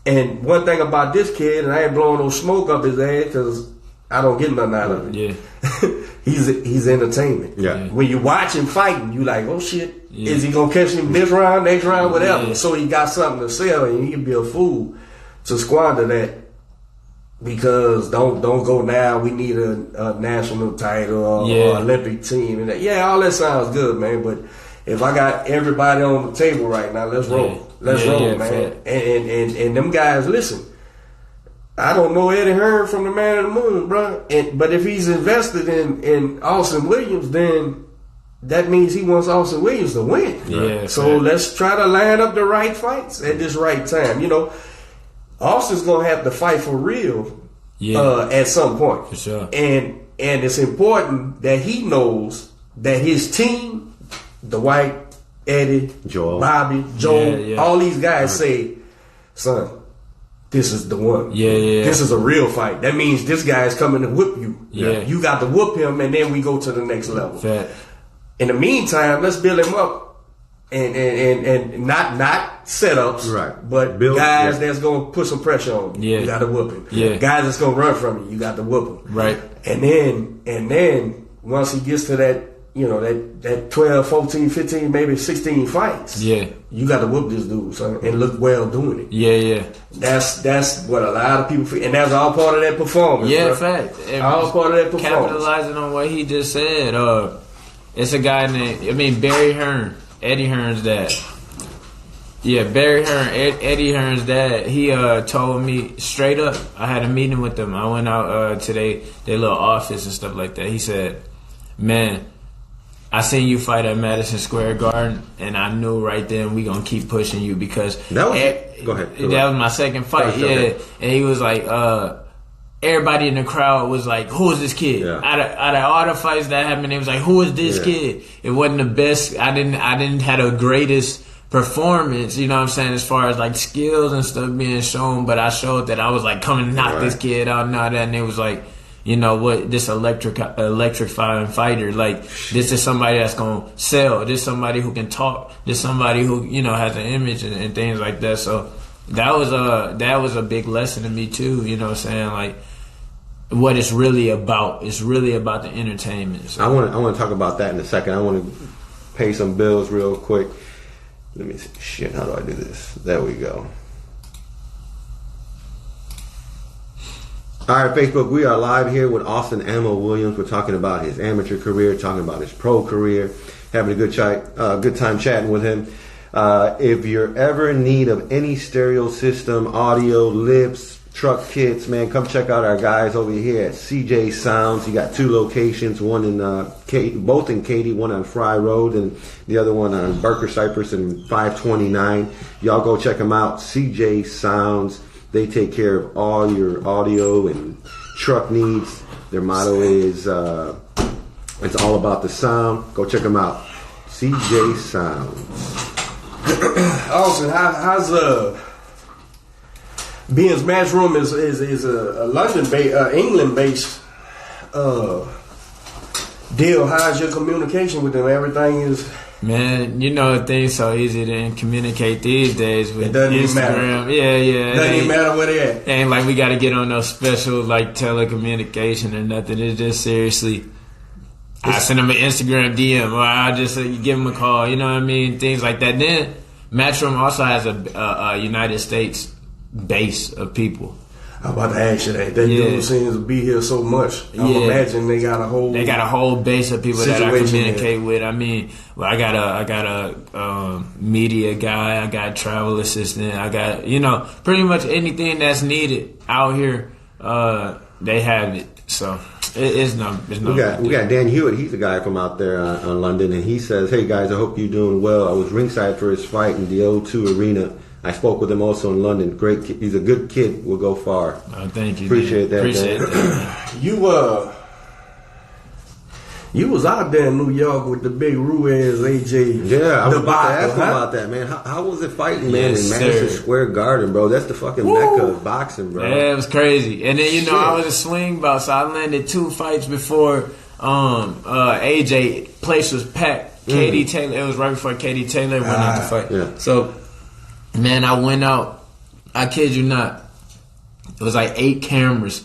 Speaker 2: And one thing about this kid, and I ain't blowing no smoke up his ass because I don't get nothing out of it. He's entertainment. When you watch him fighting, you like, oh shit, is he gonna catch him this round, next round, whatever? So he got something to sell, and he can be a fool to squander that. Because don't go now. We need a national title or Olympic team, and all that sounds good, man. But if I got everybody on the table right now, let's roll. Let's roll, man. And them guys, listen. I don't know Eddie Hearn from the Man of the Moon, bro. But if he's invested in Austin Williams, then that means he wants Austin Williams to win. So let's try to line up the right fights at this right time. Austin's gonna have to fight for real at some point.
Speaker 3: For sure.
Speaker 2: And it's important that he knows that his team, the White, Eddie,
Speaker 1: Joel,
Speaker 2: Bobby, Joel, all these guys say, son, this is the one. This is a real fight. That means this guy is coming to whip you. You got to whoop him, and then we go to the next level. In the meantime, let's build him up. And not setups, but build, guys that's gonna put some pressure on you. You got to whoop him. Guys that's gonna run from you. You got to whoop him. And then once he gets to that, that 12, 14, 15, maybe 16 fights. You got to whoop this dude, son, and look well doing it. That's what a lot of people feel, and that's all part of that performance.
Speaker 3: Fact.
Speaker 2: All part of that performance.
Speaker 3: Capitalizing on what he just said. It's a guy named Barry Hearn. Eddie Hearn's dad. Barry Hearn, Eddie Hearn's dad. He told me straight up. I had a meeting with them. I went out to their little office and stuff like that. He said, "Man, I seen you fight at Madison Square Garden, and I knew right then we gonna keep pushing you because
Speaker 1: that was go ahead.
Speaker 3: That was my second fight. And he was like, everybody in the crowd was like, who is this kid? Out of all the fights that happened, it was like, who is this kid? It wasn't the best. I didn't have the greatest performance, you know what I'm saying, as far as like skills and stuff being shown, but I showed that I was like coming to knock this kid out and all that, and it was like, what this electrifying fighter, like this is somebody that's gonna sell, this is somebody who can talk, this is somebody who has an image and things like that. So that was a big lesson to me too. You know what I'm saying? Like what it's really about. It's really about the entertainment. So.
Speaker 1: I want to talk about that in a second. I want to pay some bills real quick. Let me see. Shit, how do I do this? There we go. All right, Facebook, we are live here with Austin Ammo Williams. We're talking about his amateur career, talking about his pro career, having a good time chatting with him. If you're ever in need of any stereo system, audio, lips, truck kits, man, come check out our guys over here at CJ Sounds. You got 2 locations, one in both in Katy, one on Fry Road, and the other one on Barker Cypress and 529. Y'all go check them out, CJ Sounds. They take care of all your audio and truck needs. Their motto is, it's all about the sound. Go check them out. CJ Sounds.
Speaker 2: Austin, how's Ben's Matchroom is a London-based, England-based deal. How's your communication with them? Everything is...
Speaker 3: Man, things so easy to communicate these days with Instagram.
Speaker 2: Matter.
Speaker 3: Yeah.
Speaker 2: It doesn't even matter where they at.
Speaker 3: Ain't like we got to get on no special like telecommunication or nothing. It's just seriously, I send them an Instagram DM or I just give them a call. You know what I mean? Things like that. Then Matchroom also has a United States base of people.
Speaker 2: I'm about to ask you that. They do seems to be here so much. I'm imagine they got a whole
Speaker 3: base of people that I communicate with. I mean, well, I got a media guy, I got a travel assistant, I got pretty much anything that's needed out here. They have it. So it's no.
Speaker 1: We got Dan Hewitt. He's a guy from out there on London, and he says, "Hey guys, I hope you're doing well. I was ringside for his fight in the O2 Arena. I spoke with him also in London. Great kid. He's a good kid. Will go far."
Speaker 3: Oh, thank you.
Speaker 1: Appreciate that.
Speaker 2: You was out there in New York with the big Ruiz AJ.
Speaker 1: Yeah, I was about to ask him about that, man. How was it fighting, man, in Madison Square Garden, bro? That's the fucking mecca of boxing, bro.
Speaker 3: Yeah, it was crazy. And then I was a swing belt, so I landed 2 fights before AJ. Place was packed. Katie Taylor. It was right before Katie Taylor went out to fight.
Speaker 1: Yeah.
Speaker 3: So. Man, I went out. I kid you not. It was like 8 cameras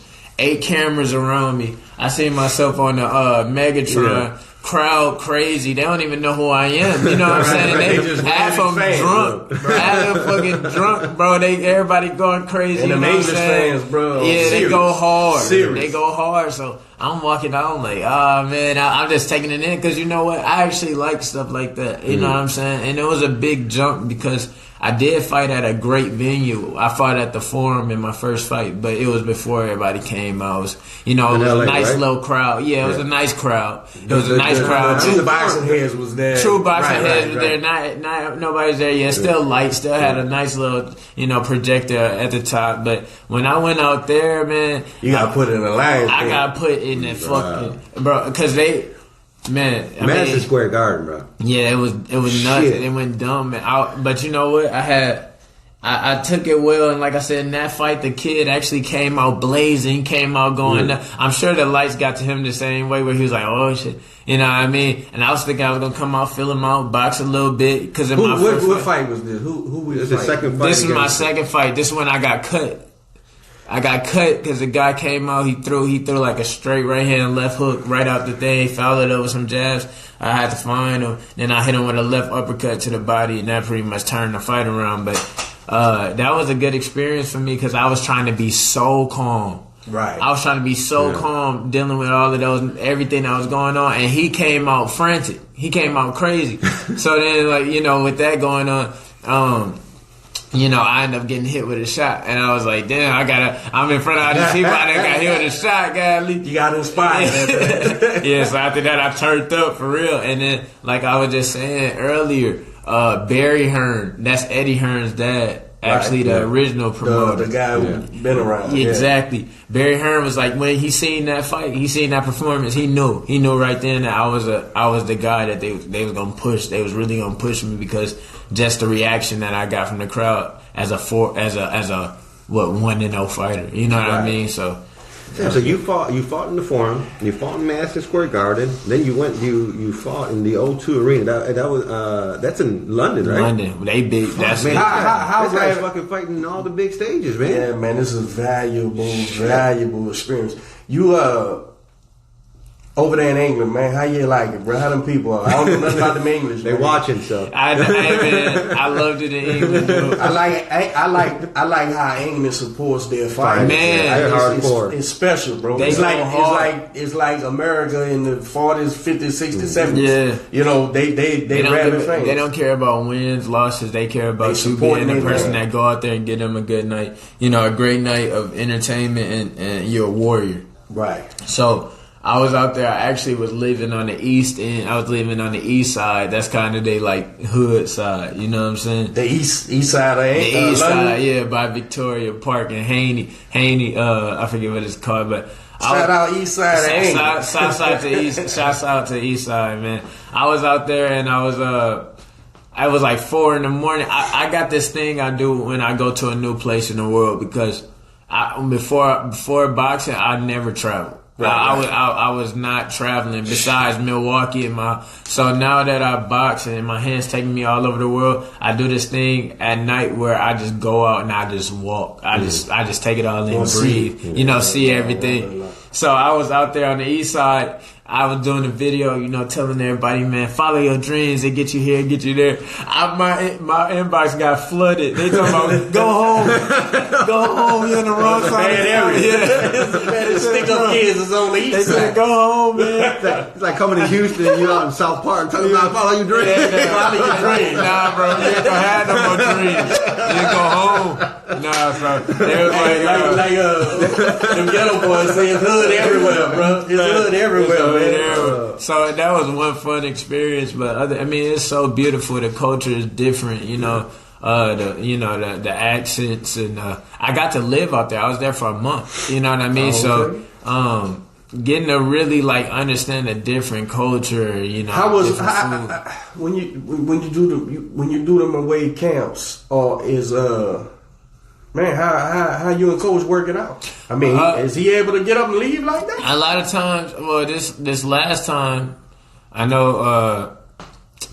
Speaker 3: around me. I seen myself on the Megatron. Yeah. Crowd crazy. They don't even know who I am. You know what I'm saying? They just half of them drunk. Half of them fucking drunk, bro. Everybody going crazy.
Speaker 2: And the English fans, bro.
Speaker 3: Yeah,
Speaker 2: serious.
Speaker 3: They go hard.
Speaker 2: Serious.
Speaker 3: They go hard. So I'm walking out. I'm like, man, I'm just taking it in because you know what? I actually like stuff like that. You know what I'm saying? And it was a big jump because I did fight at a great venue. I fought at the Forum in my first fight, but it was before everybody came. It was a nice little crowd. Yeah, it was a nice crowd. It was a nice crowd.
Speaker 2: True boxing heads was there.
Speaker 3: True boxing heads was there. Not nobody's there yet. Still light. Still had a nice little projector at the top. But when I went out there, man,
Speaker 2: you got put in the line.
Speaker 3: I got put in the fucking because they. Man,
Speaker 1: Madison Square Garden, bro.
Speaker 3: Yeah, it was nuts. It went dumb, man. But you know what? I took it well, and like I said, in that fight, the kid actually came out blazing, came out going. I'm sure the lights got to him the same way, where he was like, "Oh shit," you know what I mean? And I was thinking I was gonna come out, fill him out, box a little bit, because in my first
Speaker 2: what fight was this? Who was
Speaker 1: the second fight?
Speaker 3: This was my second fight. This one I got cut. I got cut because the guy came out. He threw like a straight right hand left hook right out the thing. Followed it up with some jabs. I had to find him. Then I hit him with a left uppercut to the body, and that pretty much turned the fight around. But that was a good experience for me because I was trying to be so calm.
Speaker 2: Right.
Speaker 3: I was trying to be so calm dealing with all of everything that was going on, and he came out frantic. He came out crazy. So then, with that going on. I ended up getting hit with a shot, and I was like, "Damn, I'm in front of all these people. I done got hit with a shot, godly."
Speaker 2: You got inspired.
Speaker 3: Yeah, so after that, I turned up for real. And then, like I was just saying earlier, Barry Hearn, that's Eddie Hearn's dad, actually the original promoter,
Speaker 2: the guy who's been around.
Speaker 3: Exactly. Yeah. Barry Hearn was like, when he seen that fight, he seen that performance, he knew right then that I was the guy that they was gonna push. They was really gonna push me because just the reaction that I got from the crowd as a 1-0 fighter. You know what I mean? So
Speaker 1: Yeah, so you fought in the Forum, you fought in Madison Square Garden, then you fought in the O2 Arena. That was that's in London, right?
Speaker 3: London, they big. That's
Speaker 1: man.
Speaker 2: How
Speaker 1: this guy's fucking fighting in all the big stages, man.
Speaker 2: Yeah, man, this is valuable experience. You over there in England, man, how you like it, bro? How them people are? I don't know nothing about them English.
Speaker 1: They watching stuff.
Speaker 3: I loved it in England, dude.
Speaker 2: I like how England supports their fighters.
Speaker 3: Man,
Speaker 1: they're hardcore.
Speaker 2: It's special, bro.
Speaker 3: It's
Speaker 2: like America in the 40s, 50s, 60s, 70s.
Speaker 3: Yeah,
Speaker 2: you know they rabid fans.
Speaker 3: They don't care about wins, losses. They care about you being the person that go out there and get them a good night. You know, a great night of entertainment, and you're a warrior.
Speaker 2: Right.
Speaker 3: So I was out there. I actually was living on the east end. I was living on the east side. That's kind of they like hood side. You know what I'm saying?
Speaker 2: The east side of
Speaker 3: the east
Speaker 2: London?
Speaker 3: side, yeah, by Victoria Park and Haney. I forget what it's called, but
Speaker 2: shout out east side of England.
Speaker 3: South side to east. Shouts out to east side, man. I was out there and I was like 4 in the morning. I got this thing I do when I go to a new place in the world because before boxing I never traveled. Right. I was not traveling besides Milwaukee so now that I box and my hands taking me all over the world, I do this thing at night where I just go out and I just walk. I just take it all in, breathe, see everything. So I was out there on the east side. I was doing a video, telling everybody, man, follow your dreams. They get you here, get you there. My inbox got flooded. They talking about go home, you're on the wrong side.
Speaker 2: Bad area. Stick up kids is on the east side.
Speaker 3: They said go home, man.
Speaker 1: It's like coming to Houston, you out in South Park, talking about follow your dreams.
Speaker 2: Follow your dreams.
Speaker 3: Nah, bro, you ain't gonna have no more dreams. You go home. Nah, bro. They was
Speaker 2: like them ghetto boys say it's hood everywhere, bro. It's hood everywhere.
Speaker 3: So that was one fun experience, but it's so beautiful. The culture is different, the accents, and I got to live out there. I was there for a month, you know what I mean?
Speaker 2: Okay.
Speaker 3: So getting to really understand a different culture,
Speaker 2: How was when you do them away camps, or is man, how you and coach work it out? I mean, is he able to get up and leave like that?
Speaker 3: A lot of times, well, this last time, I know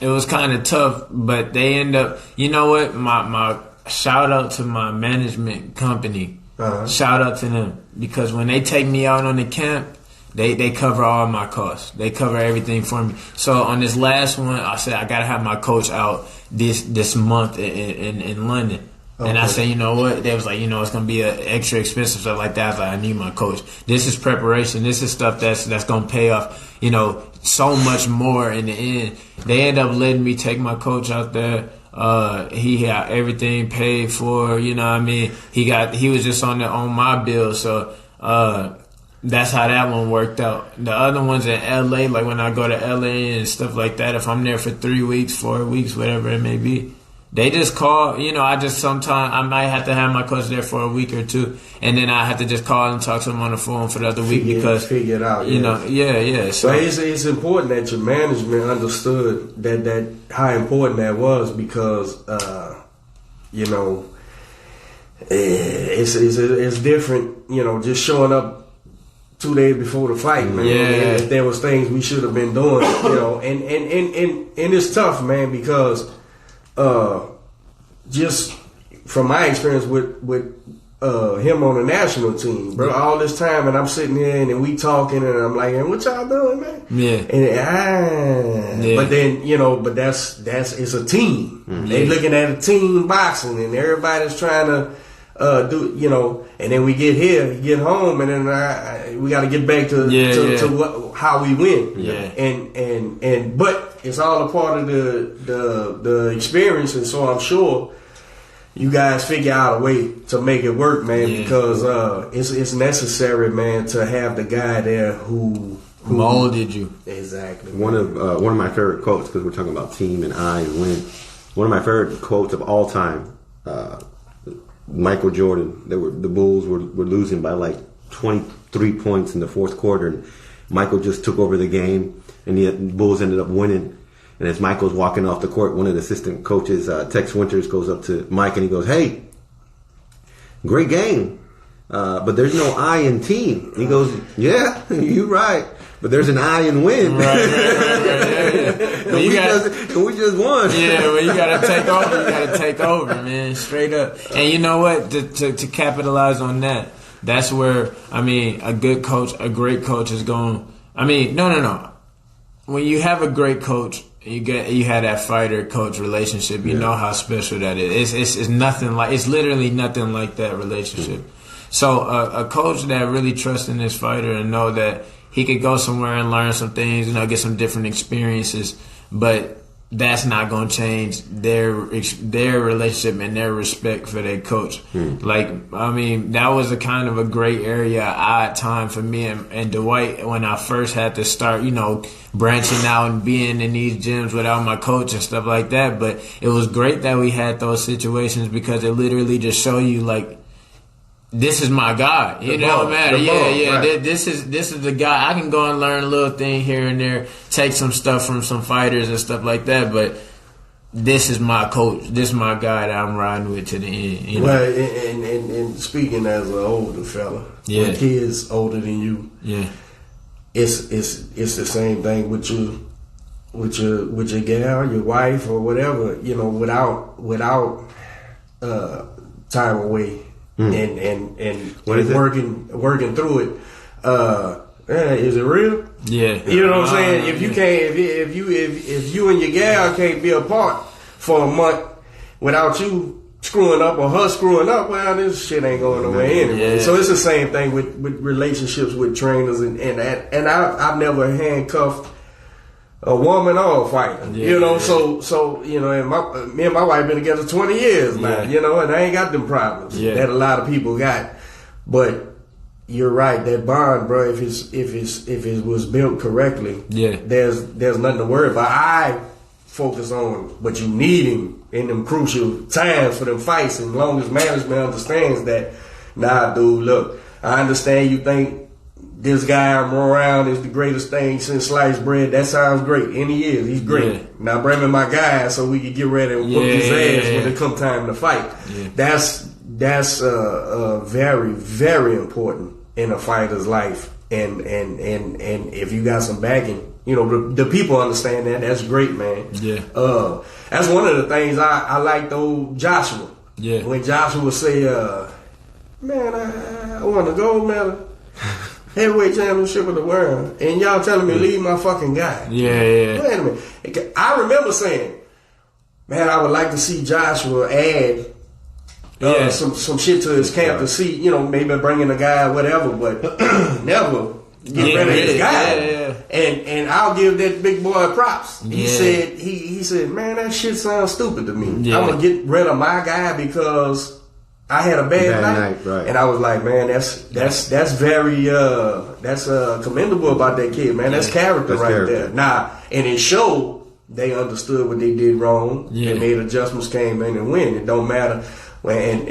Speaker 3: it was kind of tough, but they end up, you know what? My shout out to my management company. Shout out to them, because when they take me out on the camp, they cover all my costs. They cover everything for me. So on this last one, I said I gotta have my coach out this month in London. Okay. And I said, you know what? They was like, it's gonna be an extra expensive stuff like that. I was like, I need my coach. This is preparation. This is stuff that's gonna pay off. So much more in the end. They end up letting me take my coach out there. He had everything paid for. You know what I mean? He was just on my bill. So that's how that one worked out. The other ones in LA, like when I go to LA and stuff like that, if I'm there for 3 weeks, 4 weeks, whatever it may be. They just call, sometimes I might have to have my coach there for a week or two, and then I have to just call and talk to him on the phone for the other week because
Speaker 2: figure it out.
Speaker 3: Yeah. So
Speaker 2: it's important that your management understood that how important that was, because it's different. Just showing up 2 days before the fight, man.
Speaker 3: Yeah.
Speaker 2: If there was things we should have been doing, and it's tough, man, because. Just from my experience with him on the national team, bro, all this time, and I'm sitting here and we talking, and I'm like, "And what y'all doing, man?"
Speaker 3: Yeah.
Speaker 2: But then but that's it's a team. Mm-hmm. They looking at a team boxing, and everybody's trying to do, and then we get home, and then we got to get back to how we win.
Speaker 3: Yeah.
Speaker 2: And but it's all a part of the experience, and so I'm sure you guys figure out a way to make it work, man, because it's necessary, man, to have the guy there who
Speaker 3: molded you.
Speaker 2: Exactly.
Speaker 1: One of my favorite quotes, because we're talking about team and I and win. One of my favorite quotes of all time. Michael Jordan. The Bulls were losing by like 23 points in the fourth quarter, and Michael just took over the game, and the Bulls ended up winning. And as Michael's walking off the court, one of the assistant coaches, Tex Winters, goes up to Mike and he goes, "Hey, great game. but there's no I in team. He goes, yeah, you're right. But there's an I in win.
Speaker 3: Right. Yeah.
Speaker 1: And we just won.
Speaker 3: Yeah, well, you gotta take over, man, straight up. And you know what? To capitalize on that, that's where, I mean, a great coach is going. I mean, no. When you have a great coach, you have that fighter coach relationship. You know how special that is. It's nothing like. It's literally nothing like that relationship. So a coach that really trusts in his fighter and know that he could go somewhere and learn some things, get some different experiences, but that's not going to change their relationship and their respect for their coach. Like, I mean, that was a kind of a gray area, odd time for me and Dwight when I first had to start, branching out and being in these gyms without my coach and stuff like that. But it was great that we had those situations because it literally just show you, like, this is my guy. It don't matter. Right. This is the guy. I can go and learn a little thing here and there, take some stuff from some fighters and stuff like that. But this is my coach. This is my guy that I'm riding with to the end.
Speaker 2: Well, and speaking as an older fella, when kids older than you, it's the same thing with your gal, your wife, or whatever. Without time away. And working through it. Is it real?
Speaker 3: Yeah.
Speaker 2: You know what I'm saying? If you can't, if you and your gal can't be apart for a month without you screwing up or her screwing up, well, this shit ain't going nowhere anyway. So it's the same thing with relationships with trainers and I've never handcuffed a woman or a fighter, so and me and my wife been together 20 years now, and I ain't got them problems that a lot of people got. But you're right, that bond, bro. If it was built correctly, there's nothing to worry about. I focus on what you need him in them crucial times for them fights, and as long as management understands that, nah, dude, look, I understand you think this guy I'm around is the greatest thing since sliced bread. That sounds great. And he is. He's great. Yeah. Now bring me my guy so we can get ready and whoop his ass when it come time to fight. Yeah. That's very, very important in a fighter's life. And if you got some backing, the people understand that. That's great, man. Yeah. That's one of the things I like though, Joshua. Yeah. When Joshua say, man, I want to gold medal. Heavyweight championship of the world, and y'all telling me leave my fucking guy. Yeah. Wait a minute. I remember saying, man, I would like to see Joshua add some shit to his camp to see, maybe bringing a guy or whatever, but never get rid of his guy. And I'll give that big boy props. He said, man, that shit sounds stupid to me. I'm gonna get rid of my guy because I had a bad night. Right. And I was like, man, that's very commendable about that kid, man. That's character there. Nah, and it showed they understood what they did wrong and made adjustments, came in and win. It don't matter. And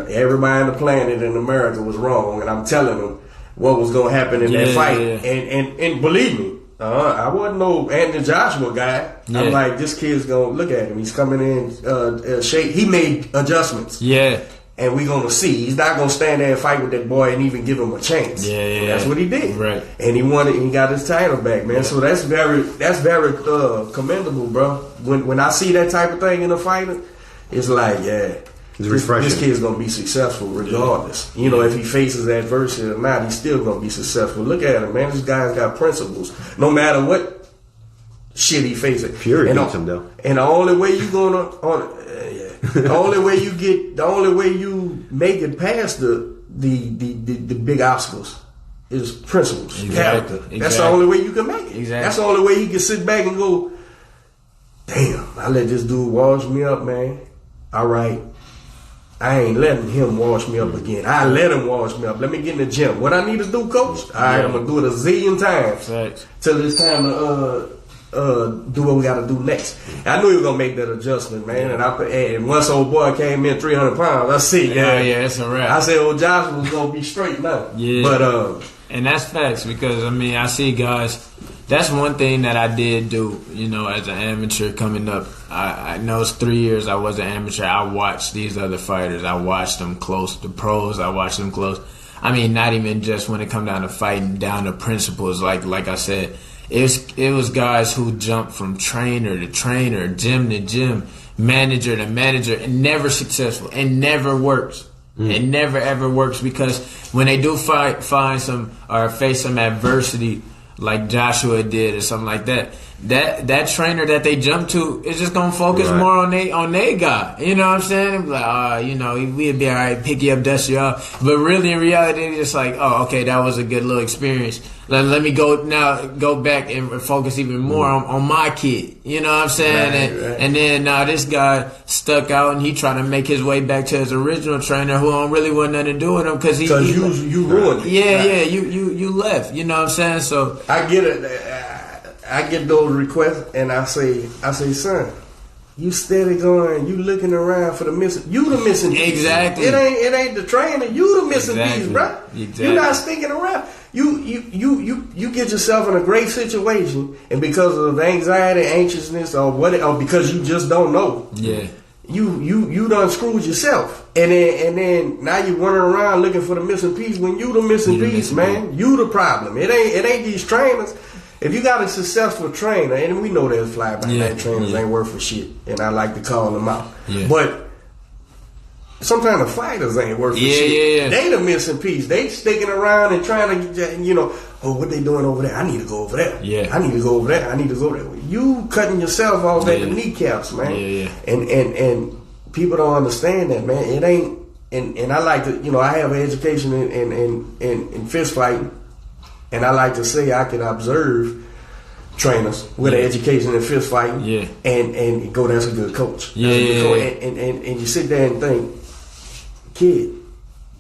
Speaker 2: everybody on the planet in America was wrong, and I'm telling them what was gonna happen in that fight. And believe me, I wasn't no Anthony Joshua guy. I'm like, this kid's gonna look at him. He's coming in shape. He made adjustments. Yeah. And we're going to see. He's not going to stand there and fight with that boy and even give him a chance. Yeah. That's what he did. Right. And he won it and he got his title back, man. Yeah. So that's very commendable, bro. When I see that type of thing in a fighter, it's like, it's refreshing. This kid's going to be successful regardless. If he faces adversity or not, he's still going to be successful. Look at him, man. This guy's got principles. No matter what shit he faces.
Speaker 1: Fury beats him, though.
Speaker 2: And the only way you're going to... the only way you make it past the big obstacles is principles, character. Exactly. That's the only way you can make it. Exactly. That's the only way you can sit back and go, damn, I let this dude wash me up, man. All right. I ain't letting him wash me up again. I let him wash me up. Let me get in the gym. What I need to do, coach? All right, I'm going to do it a zillion times till it's time to do what we got to do next. I knew he was gonna make that adjustment, man. And once old boy came in 300 pounds, I see.
Speaker 3: It's a wrap.
Speaker 2: I said, "Well, Josh was gonna be straight now." Yeah, but
Speaker 3: and that's facts because I see guys. That's one thing that I did do, as an amateur coming up. I know it's 3 years I was an amateur. I watched these other fighters. I watched them close. The pros, I watched them close. I mean, not even just when it come down to fighting, down to principles. Like I said, it was guys who jumped from trainer to trainer, gym to gym, manager to manager, and never successful, and never works. It never ever works, because when they do find some or face some adversity, like Joshua did or something like that, that trainer that they jump to is just gonna focus more on they guy. You know what I'm saying? Like, we'd be all right, pick you up, dust you off. But really, in reality, it's just like, oh, okay, that was a good little experience. Let me go back and focus even more on my kid. You know what I'm saying? And then this guy stuck out, and he tried to make his way back to his original trainer, who don't really want nothing to do with him, because
Speaker 2: you ruined it.
Speaker 3: Yeah, you left. You know what I'm saying? So
Speaker 2: I get it. I get those requests, and I say, son, you steady going, you looking around for the missing. You the missing piece.
Speaker 3: Exactly.
Speaker 2: It ain't the trainer. You the missing piece, bro.
Speaker 3: Exactly.
Speaker 2: You're not sticking around. You get yourself in a great situation, and because of anxiety, anxiousness, or because you just don't know.
Speaker 3: Yeah.
Speaker 2: You done screwed yourself, and then now you running around looking for the missing piece when you the missing piece, man. You the problem. It ain't these trainers. If you got a successful trainer, and we know there's fly-by-night trainers ain't worth for shit, and I like to call them out. Yeah. But sometimes the fighters ain't worth for shit. Yeah. They the missing piece. They sticking around and trying to, what they doing over there? I need to go over there. Yeah. I need to go over there. I need to go there. You cutting yourself off at the kneecaps, man.
Speaker 3: Yeah.
Speaker 2: And people don't understand that, man. It ain't. And I like to, I have an education in fist fighting. And I like to say I can observe trainers with an education in fist fighting, and go, that's a good coach. And you sit there and think, kid,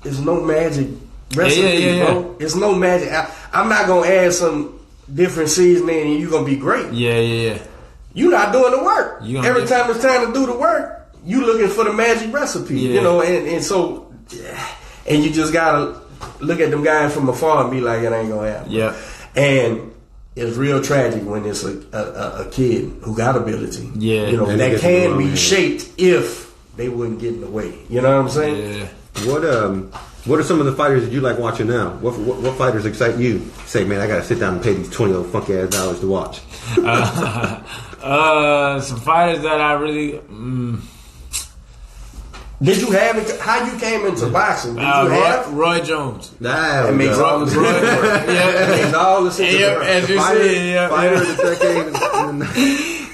Speaker 2: there's no magic recipe, bro. It's no magic. I'm not gonna add some different seasoning and you're gonna be great. You're not doing the work. Every time it's time to do the work, you looking for the magic recipe. And so, and you just gotta look at them guys from afar and be like, it ain't gonna happen.
Speaker 3: Yeah.
Speaker 2: And it's real tragic when it's a kid who got ability.
Speaker 3: Yeah.
Speaker 2: That can be shaped if they wouldn't get in the way. You know what I'm saying?
Speaker 1: Yeah. What are some of the fighters that you like watching now? What fighters excite you? Say, man, I gotta sit down and pay these $20 funky ass dollars to watch.
Speaker 3: Some fighters that I really.
Speaker 2: Did you have it? How you came into boxing? Did you have
Speaker 3: Roy Jones?
Speaker 2: That makes all the sense. That makes all the sense.
Speaker 3: As you see,
Speaker 1: fighter of the decade.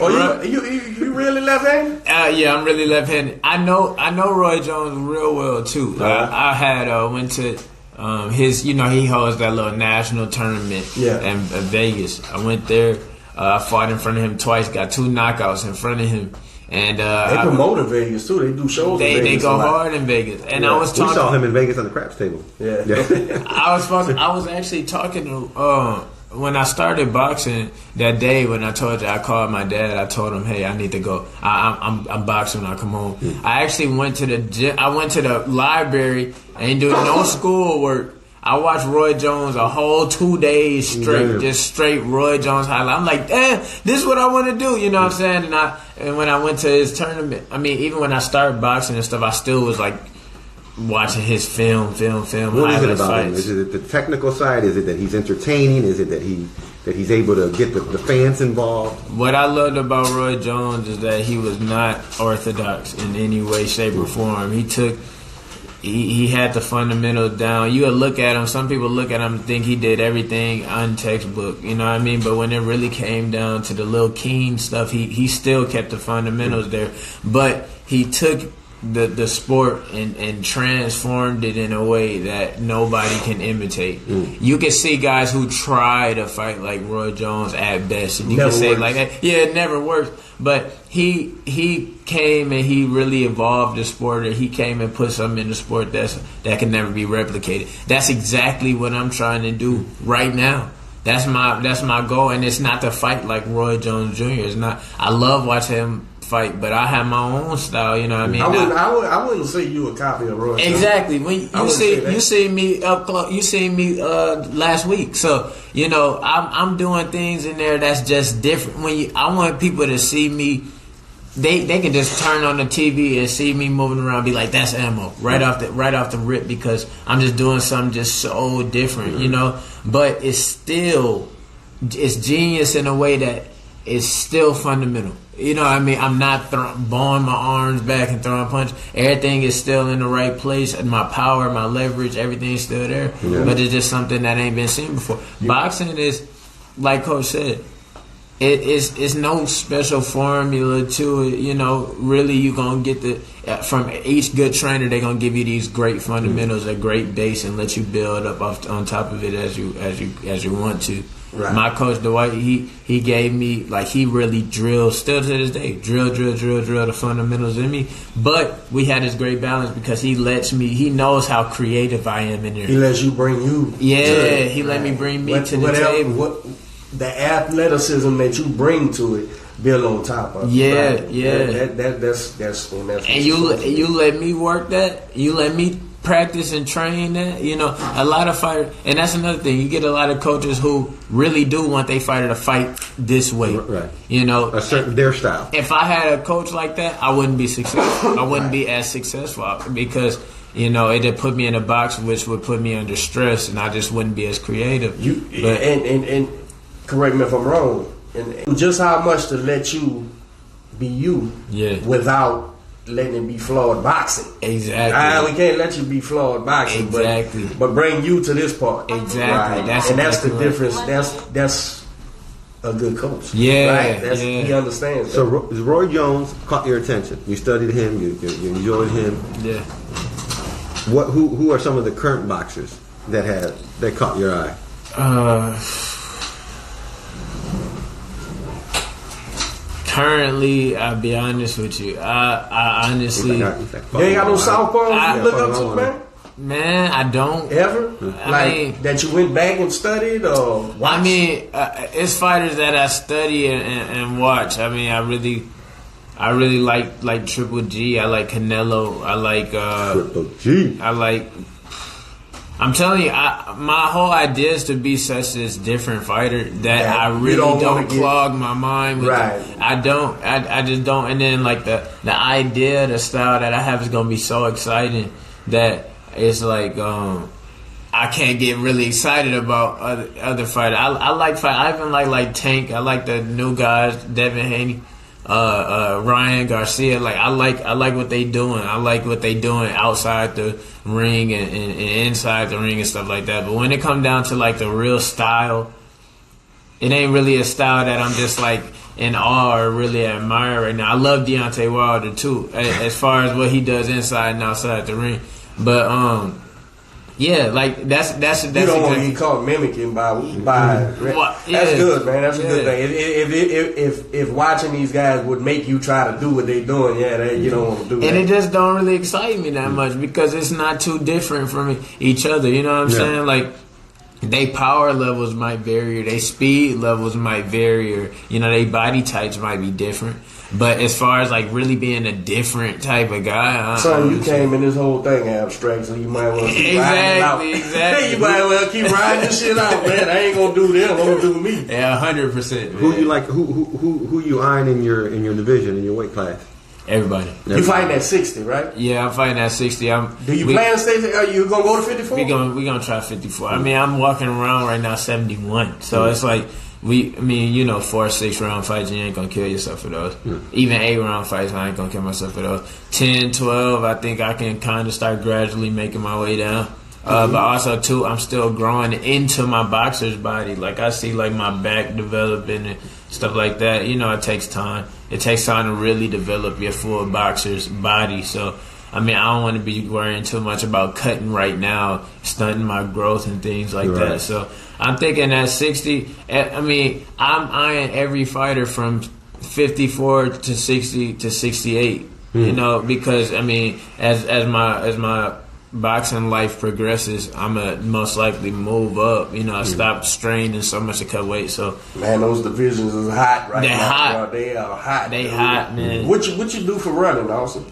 Speaker 2: Oh, you really left-handed?
Speaker 3: Yeah, I'm really left-handed. I know Roy Jones real well too. I had went to his. He holds that little national tournament in Vegas. I went there. I fought in front of him twice. Got 2 knockouts in front of him. And
Speaker 2: they promote in Vegas too. They do shows. In Vegas.
Speaker 3: They go hard in Vegas. And I was talking.
Speaker 1: We saw him in Vegas on the craps table.
Speaker 2: Yeah.
Speaker 3: I was actually talking to when I started boxing that day. When I told you, I called my dad. I told him, hey, I need to go. I'm boxing when I come home. I actually went to the gym. I went to the library. I ain't doing no schoolwork. I watched Roy Jones a whole 2 days straight, just straight Roy Jones highlight. I'm like, damn, this is what I want to do. You know what I'm saying? And when I went to his tournament, I mean, even when I started boxing and stuff, I still was like watching his film.
Speaker 1: What is it about him? Is it the technical side? Is it that he's entertaining? Is it that he's able to get the fans involved?
Speaker 3: What I loved about Roy Jones is that he was not orthodox in any way, shape, or form. He had the fundamentals down. You would look at him. Some people look at him and think he did everything untextbook. You know what I mean? But when it really came down to the little keen stuff, he still kept the fundamentals there. But he took the sport and transformed it in a way that nobody can imitate. You can see guys who try to fight like Roy Jones at best, and you can say like that. Yeah, it never works. But he came and he really evolved the sport, and he came and put something in the sport that can never be replicated. That's exactly what I'm trying to do right now. That's my goal, and it's not to fight like Roy Jones Jr. It's not. I love watching him fight, but I have my own style. You know what I mean?
Speaker 2: I wouldn't say you a copy of Roy.
Speaker 3: Exactly. When you see me up close, you seen me last week. So I'm doing things in there that's just different. I want people to see me they can just turn on the TV and see me moving around, and be like, that's ammo right off the rip, because I'm just doing something just so different, you know. But it's genius in a way that it's still fundamental. You know what I mean? I'm not bowing my arms back and throwing a punch. Everything is still in the right place. My power, my leverage, everything's still there. Yeah. But it's just something that ain't been seen before. Yeah. Boxing is, like Coach said, it's no special formula to it. You know, really, you're gonna get from each good trainer. They're gonna give you these great fundamentals, a great base, and let you build up on top of it as you want to. Right. My coach Dwight, he gave me, like, he really drilled, still to this day, drill the fundamentals in me. But we had this great balance because he knows how creative I am in there.
Speaker 2: He lets you bring you.
Speaker 3: Yeah, he let me bring me to the table.
Speaker 2: The athleticism that you bring to it, build on top of.
Speaker 3: Yeah,
Speaker 2: right?
Speaker 3: yeah.
Speaker 2: That's
Speaker 3: and you let me work that. You let me practice and train that. You know, a lot of fighters, and that's another thing. You get a lot of coaches who really do want their fighter to fight this way. Right. You know,
Speaker 1: their style.
Speaker 3: If I had a coach like that, I wouldn't be successful. I wouldn't be as successful because, you know, it'd put me in a box, which would put me under stress, and I just wouldn't be as creative.
Speaker 2: And correct me if I'm wrong. And just how much to let you be you, without letting it be flawed boxing.
Speaker 3: Exactly.
Speaker 2: We can't let you be flawed boxing.
Speaker 3: Exactly.
Speaker 2: But bring you to this part.
Speaker 3: Exactly.
Speaker 2: Right. That's the difference. That's a good coach.
Speaker 3: Yeah.
Speaker 2: Right. He understands that.
Speaker 1: So Roy Jones caught your attention. You studied him. You enjoyed him.
Speaker 3: Yeah.
Speaker 1: Who are some of the current boxers that caught your eye?
Speaker 3: Currently, I'll be honest with you. I honestly,
Speaker 2: you ain't got no southpaw you look up to, man.
Speaker 3: Man, I don't
Speaker 2: ever. I mean, that you went back and studied or watched?
Speaker 3: I mean, it's fighters that I study and watch. I mean, I really like Triple G. I like Canelo. I like
Speaker 1: Triple G.
Speaker 3: I like. I'm telling you, my whole idea is to be such this different fighter that I really don't clog my mind with.
Speaker 2: Right.
Speaker 3: I don't. I just don't. And then, like, the idea, the style that I have is going to be so exciting that it's like I can't get really excited about other fighters. I like fight. I even like Tank. I like the new guys, Devin Haney. Ryan Garcia, like I like what they doing. I like what they doing outside the ring and inside the ring and stuff like that. But when it comes down to like the real style, it ain't really a style that I'm just like in awe or really admire right now. I love Deontay Wilder too, as far as what he does inside and outside the ring. But yeah, like that's
Speaker 2: you don't want to get caught mimicking by that's good, man. That's a good thing. If watching these guys would make you try to do what they're doing, you don't want to do that.
Speaker 3: And it just don't really excite me that much because it's not too different from each other. You know what I'm saying? Like, they power levels might vary, or they speed levels might vary, or they body types might be different. But as far as like really being a different type of guy,
Speaker 2: you came in this whole thing abstract, so you might want to keep riding it out.
Speaker 3: Exactly.
Speaker 2: You might well keep riding this shit out, man. I ain't gonna do them. I'm gonna do me.
Speaker 3: Yeah, 100%.
Speaker 1: Who you like? Who you eyeing in your division, in your weight class?
Speaker 3: Everybody.
Speaker 2: You fighting at 60, right?
Speaker 3: Yeah, I'm fighting at 60.
Speaker 2: Do you plan to stay? Are you gonna go to 54?
Speaker 3: We gonna try 54. I mean, I'm walking around right now 71. So it's like. 4 or 6 round fights, you ain't gonna kill yourself for those. Even 8 round fights, I ain't gonna kill myself for those. 10, 12, I think I can kind of start gradually making my way down. But also too, I'm still growing into my boxer's body. Like I see like my back developing and stuff like that. It takes time. It takes time to really develop your full boxer's body. So I don't want to be worrying too much about cutting right now, stunting my growth and things like that. So I'm thinking at 60, I'm eyeing every fighter from 54 to 60 to 68, because, as my boxing life progresses, I'm going to most likely move up. I stop straining so much to cut weight. So,
Speaker 2: man, those divisions is hot right now.
Speaker 3: Hot.
Speaker 2: They are hot.
Speaker 3: They hot, man.
Speaker 2: What you do for running, also?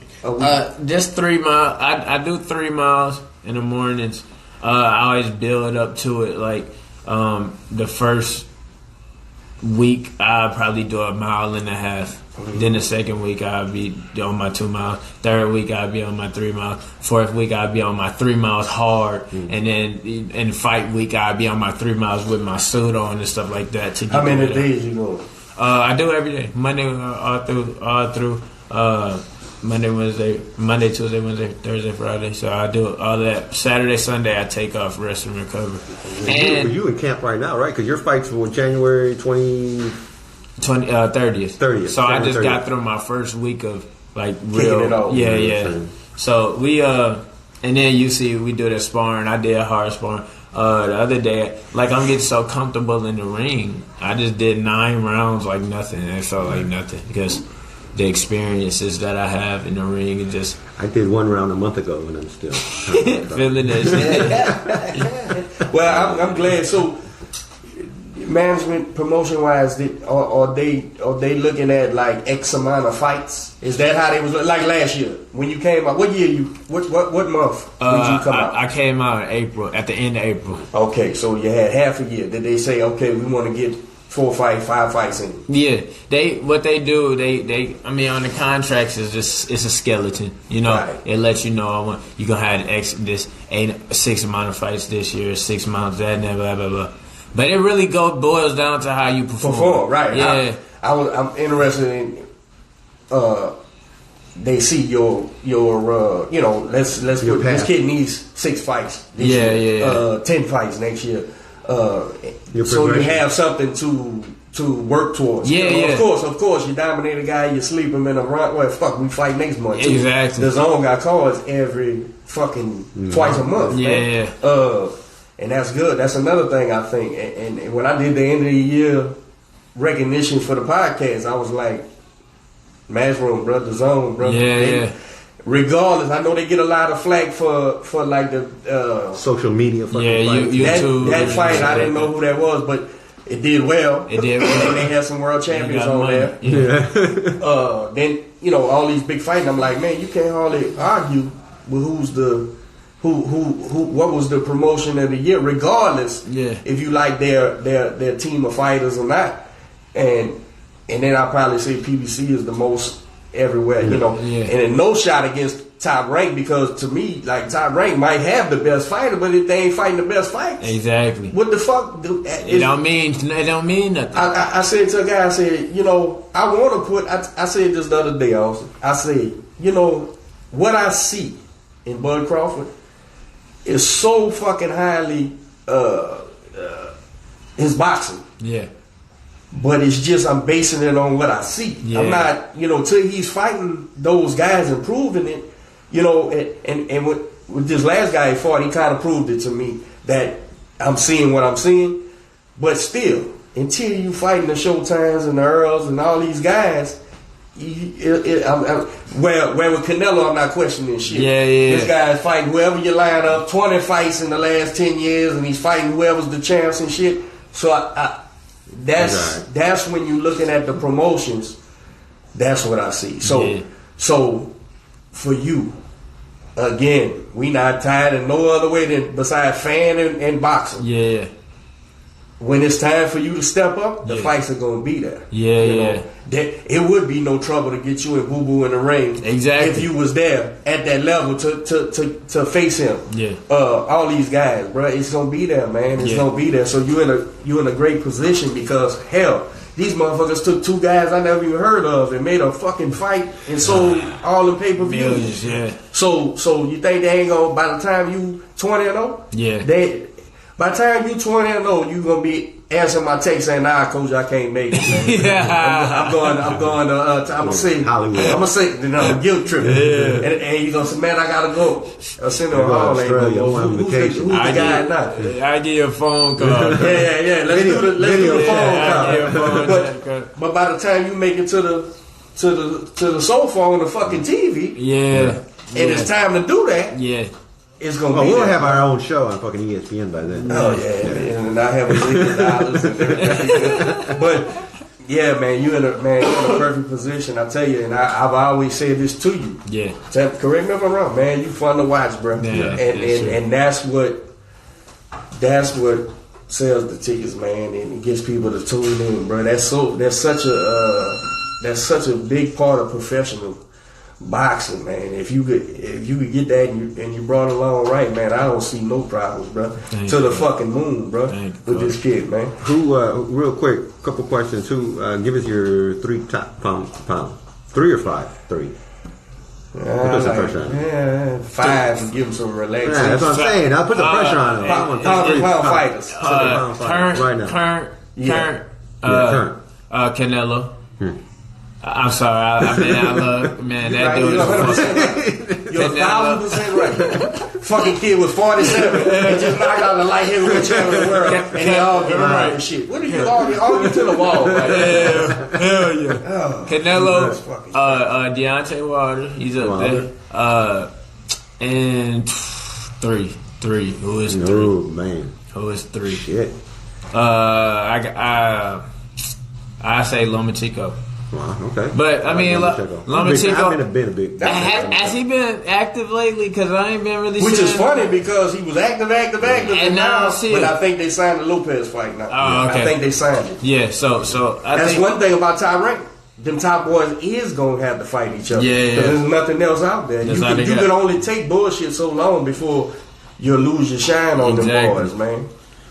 Speaker 3: Just 3 miles. I do 3 miles in the mornings. I always build up to it. Like the first week, I'll probably do 1.5 miles. Then the second week I'll be on my 2 miles. Third week I'll be on my 3 miles. Fourth week I'll be on my 3 miles hard. And then in fight week I'll be on my 3 miles with my suit on and stuff like that. To get
Speaker 2: how many days you going?
Speaker 3: I do every day. Monday all through. Monday, Tuesday, Wednesday, Thursday, Friday. So I do all that. Saturday, Sunday I take off, rest and recover.
Speaker 1: And you in camp right now, right? Because your fights were January 30th. 30th.
Speaker 3: So I just
Speaker 1: 30th.
Speaker 3: got through my first week of like
Speaker 2: Kicking it
Speaker 3: real.
Speaker 2: off.
Speaker 3: Yeah. So we and then you see we do the sparring. I did hard sparring. The other day, like I'm getting so comfortable in the ring. I just did 9 rounds like nothing. It felt like nothing because the experiences that I have in the ring and just
Speaker 1: I did 1 round a month ago and I'm still
Speaker 3: feeling that shit.
Speaker 2: Well, I'm glad. So, management, promotion wise, are they looking at like X amount of fights? Is that how they was like last year when you came out? What year what month did you come out?
Speaker 3: I came out in April, at the end of April.
Speaker 2: Okay, so you had half a year. Did they say, okay, we want to get 4 fights, 5 fights in?
Speaker 3: Yeah, what they do, they I mean on the contracts is just it's a skeleton, you know.
Speaker 2: Right.
Speaker 3: It lets you know you gonna have this 6 amount of fights this year, 6 months that, and blah blah blah. But it really boils down to how you perform.
Speaker 2: Right?
Speaker 3: Yeah.
Speaker 2: I'm interested in. They see your let's put this kid needs 6 fights this year. 10 fights next year. So you have something to work towards. Of course, you dominate a guy, you sleep him in a run. Well, fuck, we fight next month.
Speaker 3: Exactly.
Speaker 2: The zone got calls every fucking twice a month.
Speaker 3: Yeah.
Speaker 2: Man. And that's good. That's another thing I think. And when I did the end of the year recognition for the podcast, I was like, Matchroom, bro, the zone, bro.
Speaker 3: Yeah.
Speaker 2: Regardless, I know they get a lot of flack for like the
Speaker 1: social media.
Speaker 3: YouTube.
Speaker 2: That fight, I didn't know who that was, but it did well. And they had some world champions on there.
Speaker 3: Yeah.
Speaker 2: Then all these big fights. I'm like, man, you can't hardly argue with who's the. What was the promotion of the year? Regardless, if you like their team of fighters or not, and then I'll probably say PBC is the most everywhere, and then no shot against Top Rank, because to me, like, Top Rank might have the best fighter, but if they ain't fighting the best fights,
Speaker 3: exactly,
Speaker 2: what the fuck?
Speaker 3: It don't mean nothing.
Speaker 2: I said to a guy, I said, I want to put. I said this the other day, also. I said, what I see in Bud Crawford is so fucking highly his boxing. Yeah. But it's just I'm basing it on what I see. Yeah. I'm not, till he's fighting those guys and proving it, and with this last guy he fought, he kind of proved it to me that I'm seeing what I'm seeing. But still, until you fighting the Showtimes and the Earls and all these guys, where with Canelo, I'm not questioning shit. Yeah. This guy's fighting whoever you line up, 20 fights in the last 10 years, and he's fighting whoever's the champs and shit. So that's when you're looking at the promotions. That's what I see. So for you, again, we not tied in no other way than besides fan and boxing. Yeah. When it's time for you to step up, the fights are gonna be there. It would be no trouble to get you and Boo Boo in the ring. Exactly. If you was there at that level to face him. Yeah. All these guys, bro, it's gonna be there, man. It's gonna be there. So you in a great position, because hell, these motherfuckers took 2 guys I never even heard of and made a fucking fight and sold all the pay-per-views. Yeah. So you think they ain't gonna, by the time you 20-0? Yeah. By the time you 20-0, you gonna be answering my text saying, "Nah, coach, I can't make it, man. I'm going to I'm gonna say Hollywood. I'm gonna say guilt trip." And you gonna say, "Man, I gotta go." Send her home. Who's the guy now?
Speaker 3: I give you a phone call.
Speaker 2: Yeah. Let's do the phone call. But by the time you make it to the sofa on the fucking TV, and it's time to do that. It's gonna be.
Speaker 1: We'll have our own show on fucking ESPN by then.
Speaker 2: Oh yeah. And I have $1 million. But yeah, man, you're in a perfect position. I tell you, and I've always said this to you. Yeah. Correct me if I'm wrong, man. You fun to watch, bro. Yeah. And that's what sells the tickets, man, and it gets people to tune in, bro. That's such a that's such a big part of professional boxing, man. If you could get that and you brought it along right, man, I don't see no problems, bro. To the fucking moon, bro, with this kid, man.
Speaker 1: Who, real quick, couple questions. Who, give us your 3 top pound. 3 or 5? 3. Put some pressure on him.
Speaker 2: Yeah, 5 and give him some relaxation.
Speaker 1: Yeah, that's what I'm saying. I'll put some pressure on him.
Speaker 2: Pound fighters.
Speaker 3: Current. Canelo. I'm sorry. I love, man, that dude is
Speaker 2: You're 1,000% right. Fucking kid was 47 and just knocked out the light heavyweight champion of the world, and they all get right and shit. What are you arguing to the wall? Right?
Speaker 3: Hell yeah. Canelo, Deontay Wilder, he's up there. And 3. Who is 3?
Speaker 1: Oh man.
Speaker 3: Who is 3?
Speaker 1: Shit.
Speaker 3: I say Lomachenko.
Speaker 1: Wow, okay.
Speaker 3: But I mean, Lomachenko.
Speaker 1: I've been a big.
Speaker 3: Has he been active lately? Because I ain't been really.
Speaker 2: Which is funny because he was active, and now. But I think they signed the Lopez fight now.
Speaker 3: Oh, okay.
Speaker 2: I think they signed it.
Speaker 3: Yeah. So
Speaker 2: that's one thing about Tyrant. Them top boys is gonna have to fight each other.
Speaker 3: Yeah.
Speaker 2: Because there's nothing else out there. You can only take bullshit so long before you'll lose your shine on them boys, man.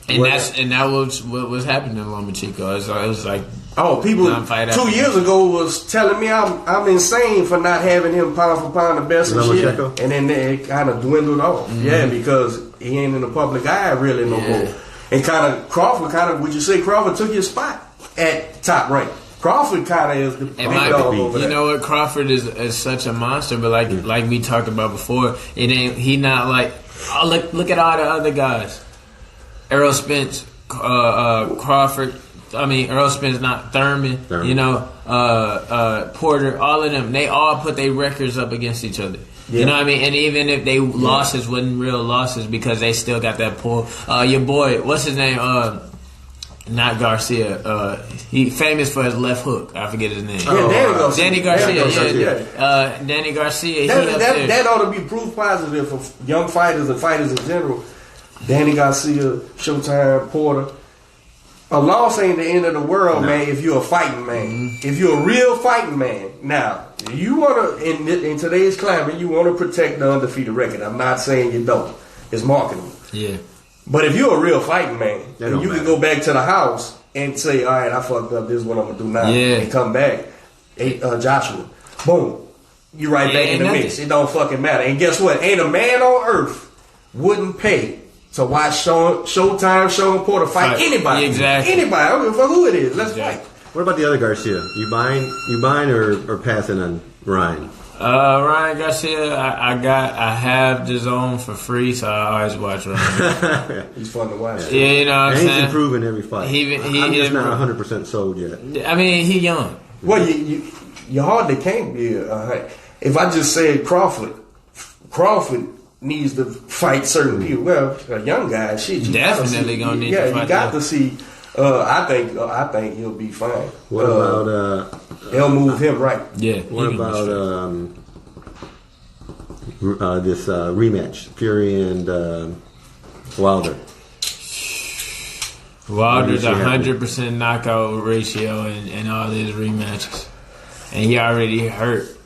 Speaker 3: And that was what was happening to Lomachenko. It was like.
Speaker 2: Oh, people 2 years ago was telling me I'm insane for not having him pound for pound the best and shit. And then it kind of dwindled off. Mm-hmm. Yeah, because he ain't in the public eye really no more. And Crawford would you say Crawford took his spot at top rank? Crawford kind of is the big dog over there.
Speaker 3: You know what? Crawford is such a monster, but like we talked about before, he not like, look at all the other guys. Errol Spence, Crawford. I mean, Earl Spence, not Thurman. You know, Porter, all of them. They all put their records up against each other. Yeah. You know what I mean? And even if they losses wasn't real losses because they still got that pull. Your boy, what's his name? Not Garcia. He famous for his left hook. I forget his name. Danny Garcia. Danny Garcia.
Speaker 2: That ought to be proof positive for young fighters and fighters in general. Danny Garcia, Showtime, Porter. A loss ain't the end of the world, man, if you're a fighting man. Mm-hmm. If you're a real fighting man. Now, you want to, in today's climate, you want to protect the undefeated record. I'm not saying you don't. It's marketable.
Speaker 3: Yeah.
Speaker 2: But if you're a real fighting man, and you can go back to the house and say, all right, I fucked up. This is what I'm going to do now.
Speaker 3: Yeah.
Speaker 2: And come back. Joshua. Boom. You right back in the mix. It don't fucking matter. And guess what? Ain't a man on earth wouldn't pay to watch Showtime, Sean Porter fight anybody.
Speaker 3: Exactly.
Speaker 2: Anybody. I don't give a fuck who it is. Let's fight.
Speaker 1: What about the other Garcia? You buying or passing on Ryan?
Speaker 3: Ryan Garcia, I have the zone for free, so I always watch Ryan.
Speaker 2: He's fun to watch.
Speaker 3: Yeah, you know what I'm saying?
Speaker 1: He's improving every fight. I'm just not 100% sold yet.
Speaker 3: I mean, he young.
Speaker 2: Well, you hardly can't be. If I just said Crawford needs to fight certain people. Well, a young guy, shit.
Speaker 3: Definitely gonna need to fight.
Speaker 2: You got to see. I think he'll be fine.
Speaker 1: What about?
Speaker 2: They'll move him right.
Speaker 3: Yeah.
Speaker 1: What about this rematch, Fury and Wilder?
Speaker 3: Wilder's 100% knockout ratio in all his rematches, and he already hurt.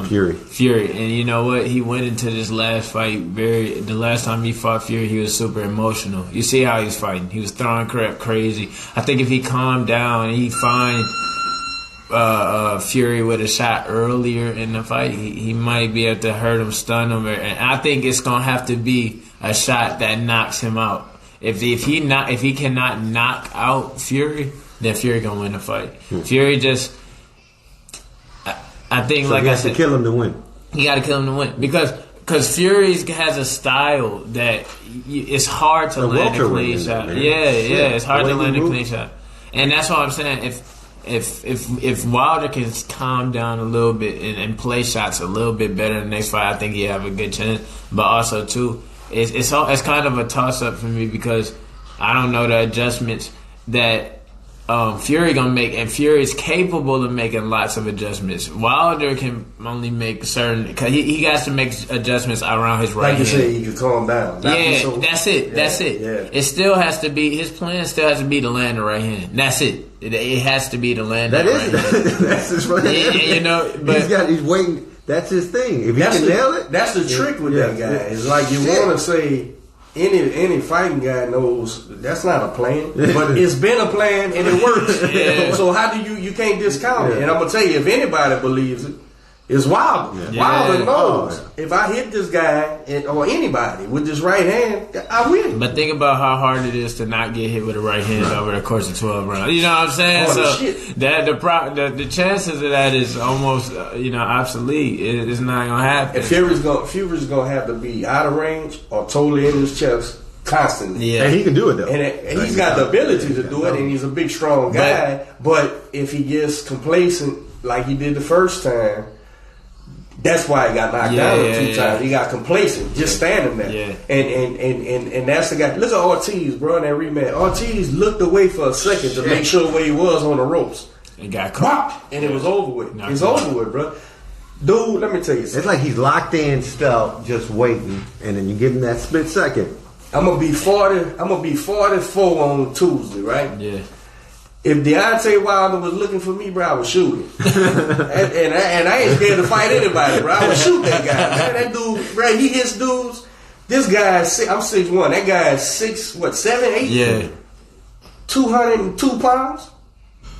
Speaker 3: Fury, and you know what? He went into this last fight the last time he fought Fury, he was super emotional. You see how he's fighting? He was throwing crap crazy. I think if he calmed down and he find Fury with a shot earlier in the fight, he might be able to hurt him, stun him, and I think it's gonna have to be a shot that knocks him out. If he cannot knock out Fury, then Fury gonna win the fight. Fury just. I think,
Speaker 1: I said, kill him to win.
Speaker 3: You got to kill him to win because Fury has a style that it's hard to land a clean shot. It's hard to land a clean shot, and that's what I'm saying. If Wilder can calm down a little bit and play shots a little bit better in the next fight, I think he have a good chance. But also too, it's kind of a toss up for me because I don't know the adjustments that Fury gonna make, and Fury is capable of making lots of adjustments. Wilder can only make certain, because he got to make adjustments around his right hand.
Speaker 2: Like you said, he can calm down.
Speaker 3: That's it.
Speaker 2: Yeah.
Speaker 3: It still has to be, his plan still has to be to land the right hand. That's it. It has to be to land the right hand.
Speaker 1: That's his right hand.
Speaker 3: But
Speaker 1: he's waiting. That's his thing. If he can nail it,
Speaker 2: that's the trick with that guy. It's like you want to say. Any fighting guy knows that's not a plan, but it's been a plan and it works. So how do you can't discount it? And I'm gonna tell you, if anybody believes it, it's Wilder. Wilder knows if I hit this guy or anybody with this right hand, I win.
Speaker 3: But think about how hard it is to not get hit with a right hand over the course of 12 rounds. You know what I'm saying? That the chances of that is almost obsolete. It's not gonna happen.
Speaker 2: And Fury's gonna have to be out of range or totally in his chest constantly.
Speaker 1: Yeah, and he can do it though.
Speaker 2: And he's got the ability to do it, and he's a big, strong guy. But if he gets complacent like he did the first time. That's why he got knocked down a few times. He got complacent, just standing there.
Speaker 3: Yeah.
Speaker 2: And that's the guy. Look at Ortiz, bro, in that rematch. Ortiz looked away for a second to make sure where he was on the ropes.
Speaker 3: It got caught.
Speaker 2: And it was over with. It's over with, bro. Dude, let me tell you something.
Speaker 1: It's like he's locked in still, just waiting, and then you give him that split second.
Speaker 2: I'm gonna be 44 on Tuesday, right?
Speaker 3: Yeah.
Speaker 2: If Deontay Wilder was looking for me, bro, I would shoot him. and I ain't scared to fight anybody, bro. I would shoot that guy. Man, that dude, bro, he hits dudes. This guy is I'm 6'1". That guy is 7, 8?
Speaker 3: Yeah.
Speaker 2: 202 pounds?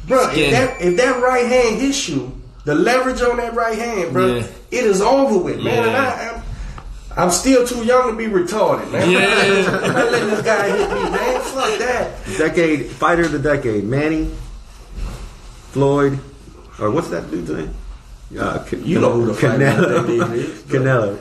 Speaker 2: Bro, if that right hand hits you, the leverage on that right hand, bro, it is over with, man.
Speaker 3: Yeah.
Speaker 2: And I'm still too young to be retarded, man. I'm not letting this guy hit me, man. Fuck that.
Speaker 1: Fighter of the decade, Manny, Floyd, or what's that dude's name?
Speaker 2: You know who the fighter of the decade is.
Speaker 1: Canelo.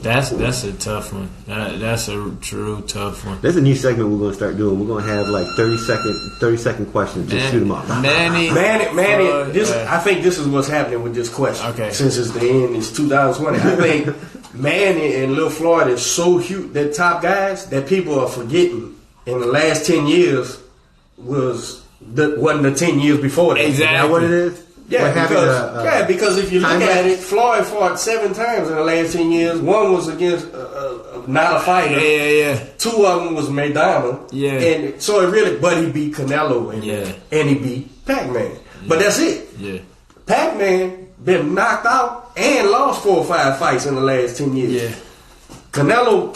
Speaker 3: That's a tough one. That's a true tough one.
Speaker 1: There's a new segment we're going to start doing. We're going to have like 30 second questions. Just shoot them off.
Speaker 2: Manny. I think this is what's happening with this question.
Speaker 3: Okay.
Speaker 2: Since it's the end, it's 2020. I think Manny and Lil Floyd is so huge. They're top guys that people are forgetting. In the last 10 years wasn't the 10 years before that.
Speaker 3: Exactly.
Speaker 1: Is that what it is?
Speaker 2: Yeah, because if you look at it, Floyd fought 7 times in the last 10 years. One was against not a fighter.
Speaker 3: Yeah.
Speaker 2: 2 of them was Maidana.
Speaker 3: Yeah.
Speaker 2: And so but he beat Canelo and he beat Pac-Man. But that's it.
Speaker 3: Yeah.
Speaker 2: Pac-Man been knocked out and lost 4 or 5 fights in the last 10 years.
Speaker 3: Yeah.
Speaker 2: Canelo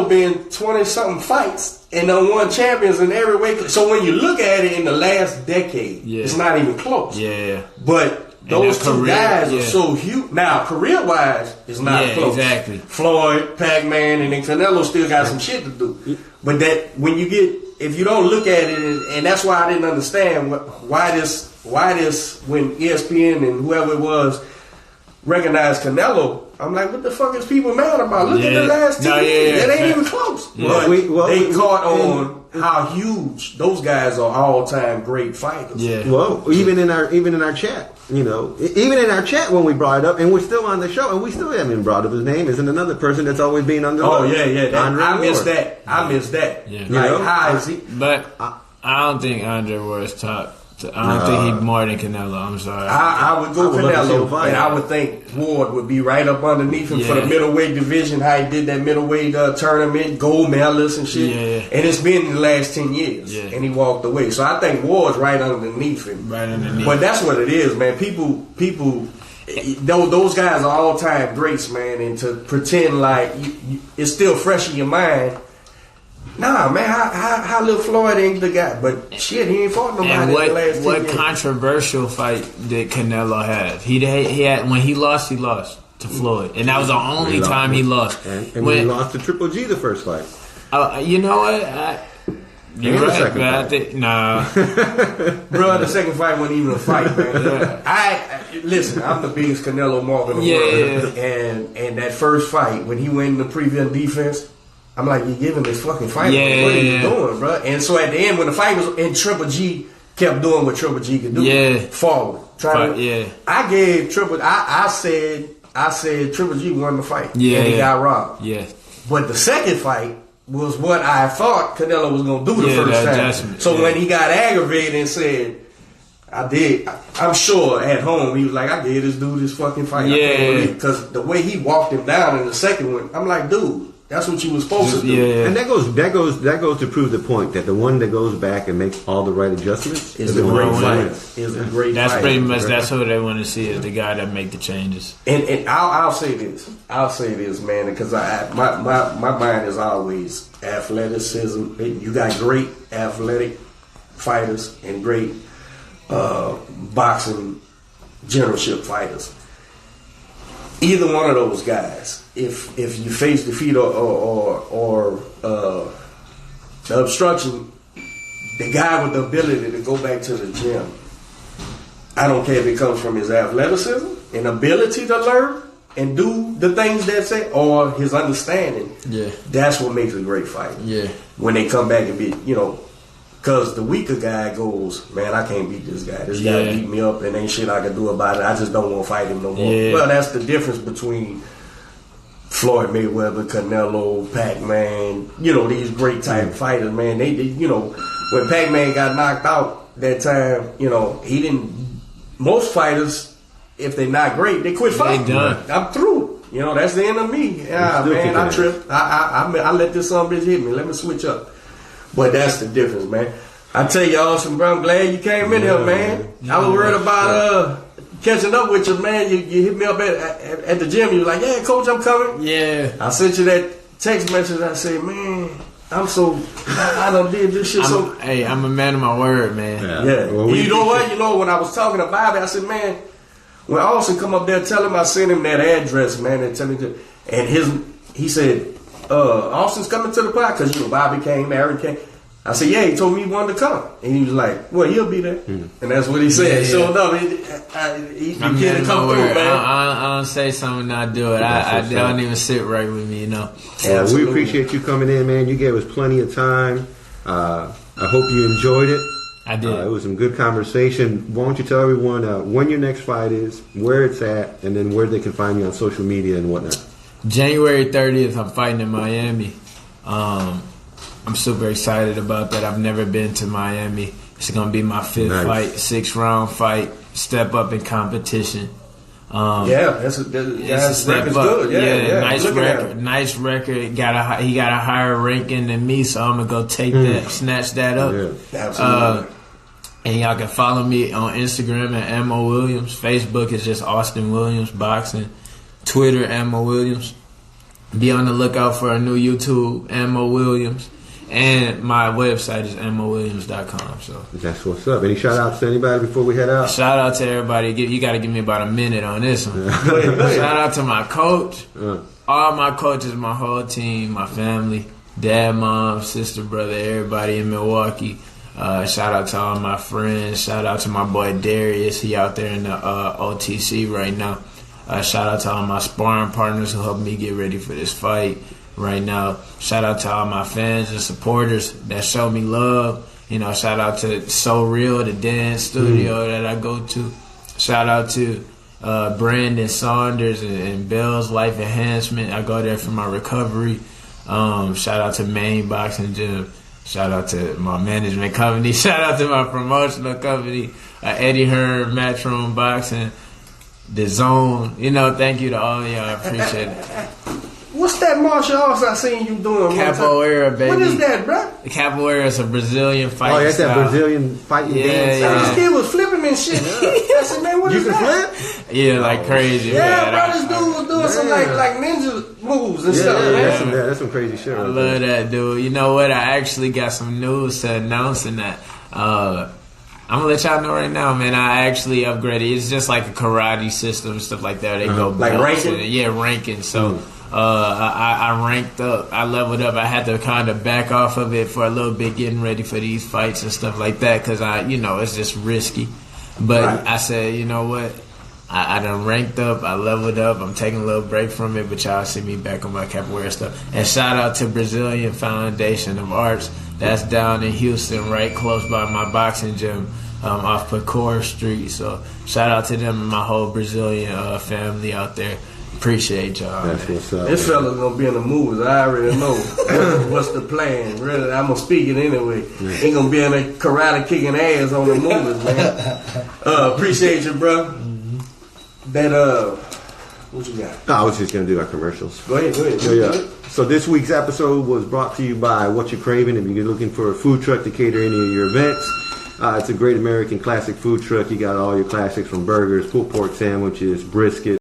Speaker 2: been 20-something fights and done won champions in every way. So when you look at it in the last decade, it's not even close.
Speaker 3: Yeah.
Speaker 2: But those two guys are so huge. Now, career-wise, it's not close.
Speaker 3: Exactly.
Speaker 2: Floyd, Pac-Man, and then Canelo still got some shit to do. But that when you if you don't look at it, and that's why I didn't understand why this when ESPN and whoever it was recognized Canelo. I'm like, what the fuck is people mad about? Look at the last 2 years. That ain't even close.
Speaker 3: Yeah.
Speaker 2: But they caught on how huge those guys are all-time great fighters.
Speaker 3: Yeah.
Speaker 1: Well, even in our chat, even in our chat when we brought it up, and we're still on the show, and we still haven't brought up his name. Isn't another person that's always being under.
Speaker 2: Oh yeah. I missed that.
Speaker 3: Yeah.
Speaker 2: Like, how is he?
Speaker 3: But I don't think Andre was top. I don't think he's more than Canelo. I'm sorry.
Speaker 2: I would go Canelo, and I would think Ward would be right up underneath him for the middleweight division. How he did that middleweight tournament, gold medalist and shit. Yeah. And it's been in the last 10 years, and he walked away. So I think Ward's right underneath him.
Speaker 3: Right underneath.
Speaker 2: But that's what it is, man. People. Those guys are all time greats, man. And to pretend like it's still fresh in your mind. Nah, man, how Lil Floyd ain't the guy? But shit, he ain't fought nobody in the last 10 years.
Speaker 3: What controversial fight did Canelo have? He had when he lost to Floyd, and that was the only time he lost.
Speaker 1: And when he lost to Triple G the first fight.
Speaker 3: You know what? You're right, man. I think, nah.
Speaker 2: Bro, the second fight wasn't even a fight, man. Listen, I'm the biggest Canelo mark in the world. And that first fight, when he went in the prevent defense, I'm like, you're giving this fucking fight. What are you doing, bro? And so at the end, when the fight was in, Triple G kept doing what Triple G could do. Forward. I gave Triple I said Triple G won the fight. And he got robbed.
Speaker 3: Yeah.
Speaker 2: But the second fight was what I thought Canelo was going to do the first time. So when he got aggravated and said, I'm sure at home he was like, I gave this dude this fucking fight. Yeah. Because the way he walked him down in the second one, I'm like, dude, that's what you were supposed to do.
Speaker 1: Yeah. And that goes to prove the point that the one that goes back and makes all the right adjustments is a great fight.
Speaker 3: That's pretty much that's what they want to see, is the guy that make the changes.
Speaker 2: And I'll say this, man, because my mind is always athleticism. You got great athletic fighters and great boxing generalship fighters. Either one of those guys, if you face defeat or the obstruction, the guy with the ability to go back to the gym, I don't care if it comes from his athleticism and ability to learn and do the things that say, or his understanding. Yeah, that's what makes a great fight. Yeah, when they come back and be, because the weaker guy goes, man, I can't beat this guy. This guy beat me up and ain't shit I can do about it. I just don't want to fight him no more. Yeah. Well, that's the difference between Floyd Mayweather, Canelo, Pac-Man, these great type fighters, man. They when Pac-Man got knocked out that time, he didn't, most fighters, if they're not great, they quit fighting. They done. I'm through. That's the end of me. Yeah, man, I tripped. I let this son bitch hit me. Let me switch up. But that's the difference, man. I tell you, Austin, bro, I'm glad you came in here, man. I was worried about catching up with you, man. You hit me up at the gym. You was like, yeah, coach, I'm coming. Yeah. I sent you that text message. I said, man, I done did this shit
Speaker 3: Hey, I'm a man of my word, man.
Speaker 2: Yeah. Well, you know what? When I was talking to Bobby, I said, man, when Austin come up there, tell him I sent him that address, man, and tell him he said, Austin's coming to the pod because Bobby came, Aaron came. I said, yeah, he told me he wanted to come. And he was like, well, he'll be there. And that's what he said. Yeah. So, no, he come through, man.
Speaker 3: I don't say something and not do it. I don't even sit right with me,
Speaker 1: Yeah, we appreciate you coming in, man. You gave us plenty of time. I hope you enjoyed it.
Speaker 3: I did.
Speaker 1: It was some good conversation. Why don't you tell everyone when your next fight is, where it's at, and then where they can find you on social media and whatnot.
Speaker 3: January 30th, I'm fighting in Miami. I'm super excited about that. I've never been to Miami. It's going to be my fifth fight, 6-round fight, step up in competition.
Speaker 2: That's a step up. Good. Yeah,
Speaker 3: nice record. He got a higher ranking than me, so I'm going to go take that, snatch that up.
Speaker 2: Yeah, absolutely.
Speaker 3: And y'all can follow me on Instagram at Ammo Williams. Facebook is just Austin Williams Boxing. Twitter, Ammo Williams. Be on the lookout for a new YouTube, Ammo Williams. And my website is ammowilliams.com. So
Speaker 1: that's what's up. Any shout outs to anybody before we head out?
Speaker 3: Shout out to everybody. You got to give me about a minute on this one. Shout out to my coach. All my coaches, my whole team, my family, dad, mom, sister, brother, everybody in Milwaukee. Shout out to all my friends. Shout out to my boy Darius. He out there in the OTC right now. Shout out to all my sparring partners who helped me get ready for this fight right now. Shout out to all my fans and supporters that show me love. Shout out to So Real, the dance studio that I go to. Shout out to Brandon Saunders and Bell's Life Enhancement. I go there for my recovery. Shout out to Main Boxing Gym. Shout out to my management company. Shout out to my promotional company, Eddie Hearn, Matchroom Boxing, The Zone. Thank you to all of y'all. I appreciate it.
Speaker 2: What's that martial arts I seen you doing?
Speaker 3: Capoeira, baby.
Speaker 2: What is that, bro?
Speaker 3: Capoeira is a Brazilian fighting
Speaker 1: that's that Brazilian fighting dance.
Speaker 2: This kid was flipping and shit. I said, man, what is that?
Speaker 1: Flip?
Speaker 3: Yeah, like crazy.
Speaker 2: Yeah, bro, this dude was doing some like ninja moves and stuff, man.
Speaker 1: That's some crazy shit.
Speaker 3: I love that, dude. You know what? I actually got some news to announce in that. I'm gonna let y'all know right now, man. I actually upgraded. It's just like a karate system and stuff like that. They go
Speaker 2: like ranking.
Speaker 3: Ranking. So I ranked up. I leveled up. I had to kind of back off of it for a little bit, getting ready for these fights and stuff like that, because it's just risky. But I said, you know what? I done ranked up. I leveled up. I'm taking a little break from it, but y'all see me back on my capoeira stuff. And shout out to Brazilian Foundation of Arts. That's down in Houston, right close by my boxing gym, off Pecora Street. So shout out to them and my whole Brazilian family out there. Appreciate y'all.
Speaker 1: That's what's up.
Speaker 2: This fella's gonna be in the movies. I already know what's the plan. Really, I'm gonna speak it anyway. He gonna be in a karate kicking ass on the movies, man. Appreciate you, bro. That what you got?
Speaker 1: No, I was just gonna do our commercials.
Speaker 2: Go ahead.
Speaker 1: Yeah. So this week's episode was brought to you by What You're Craving. If you're looking for a food truck to cater any of your events, it's a great American classic food truck. You got all your classics from burgers, pulled pork sandwiches, brisket.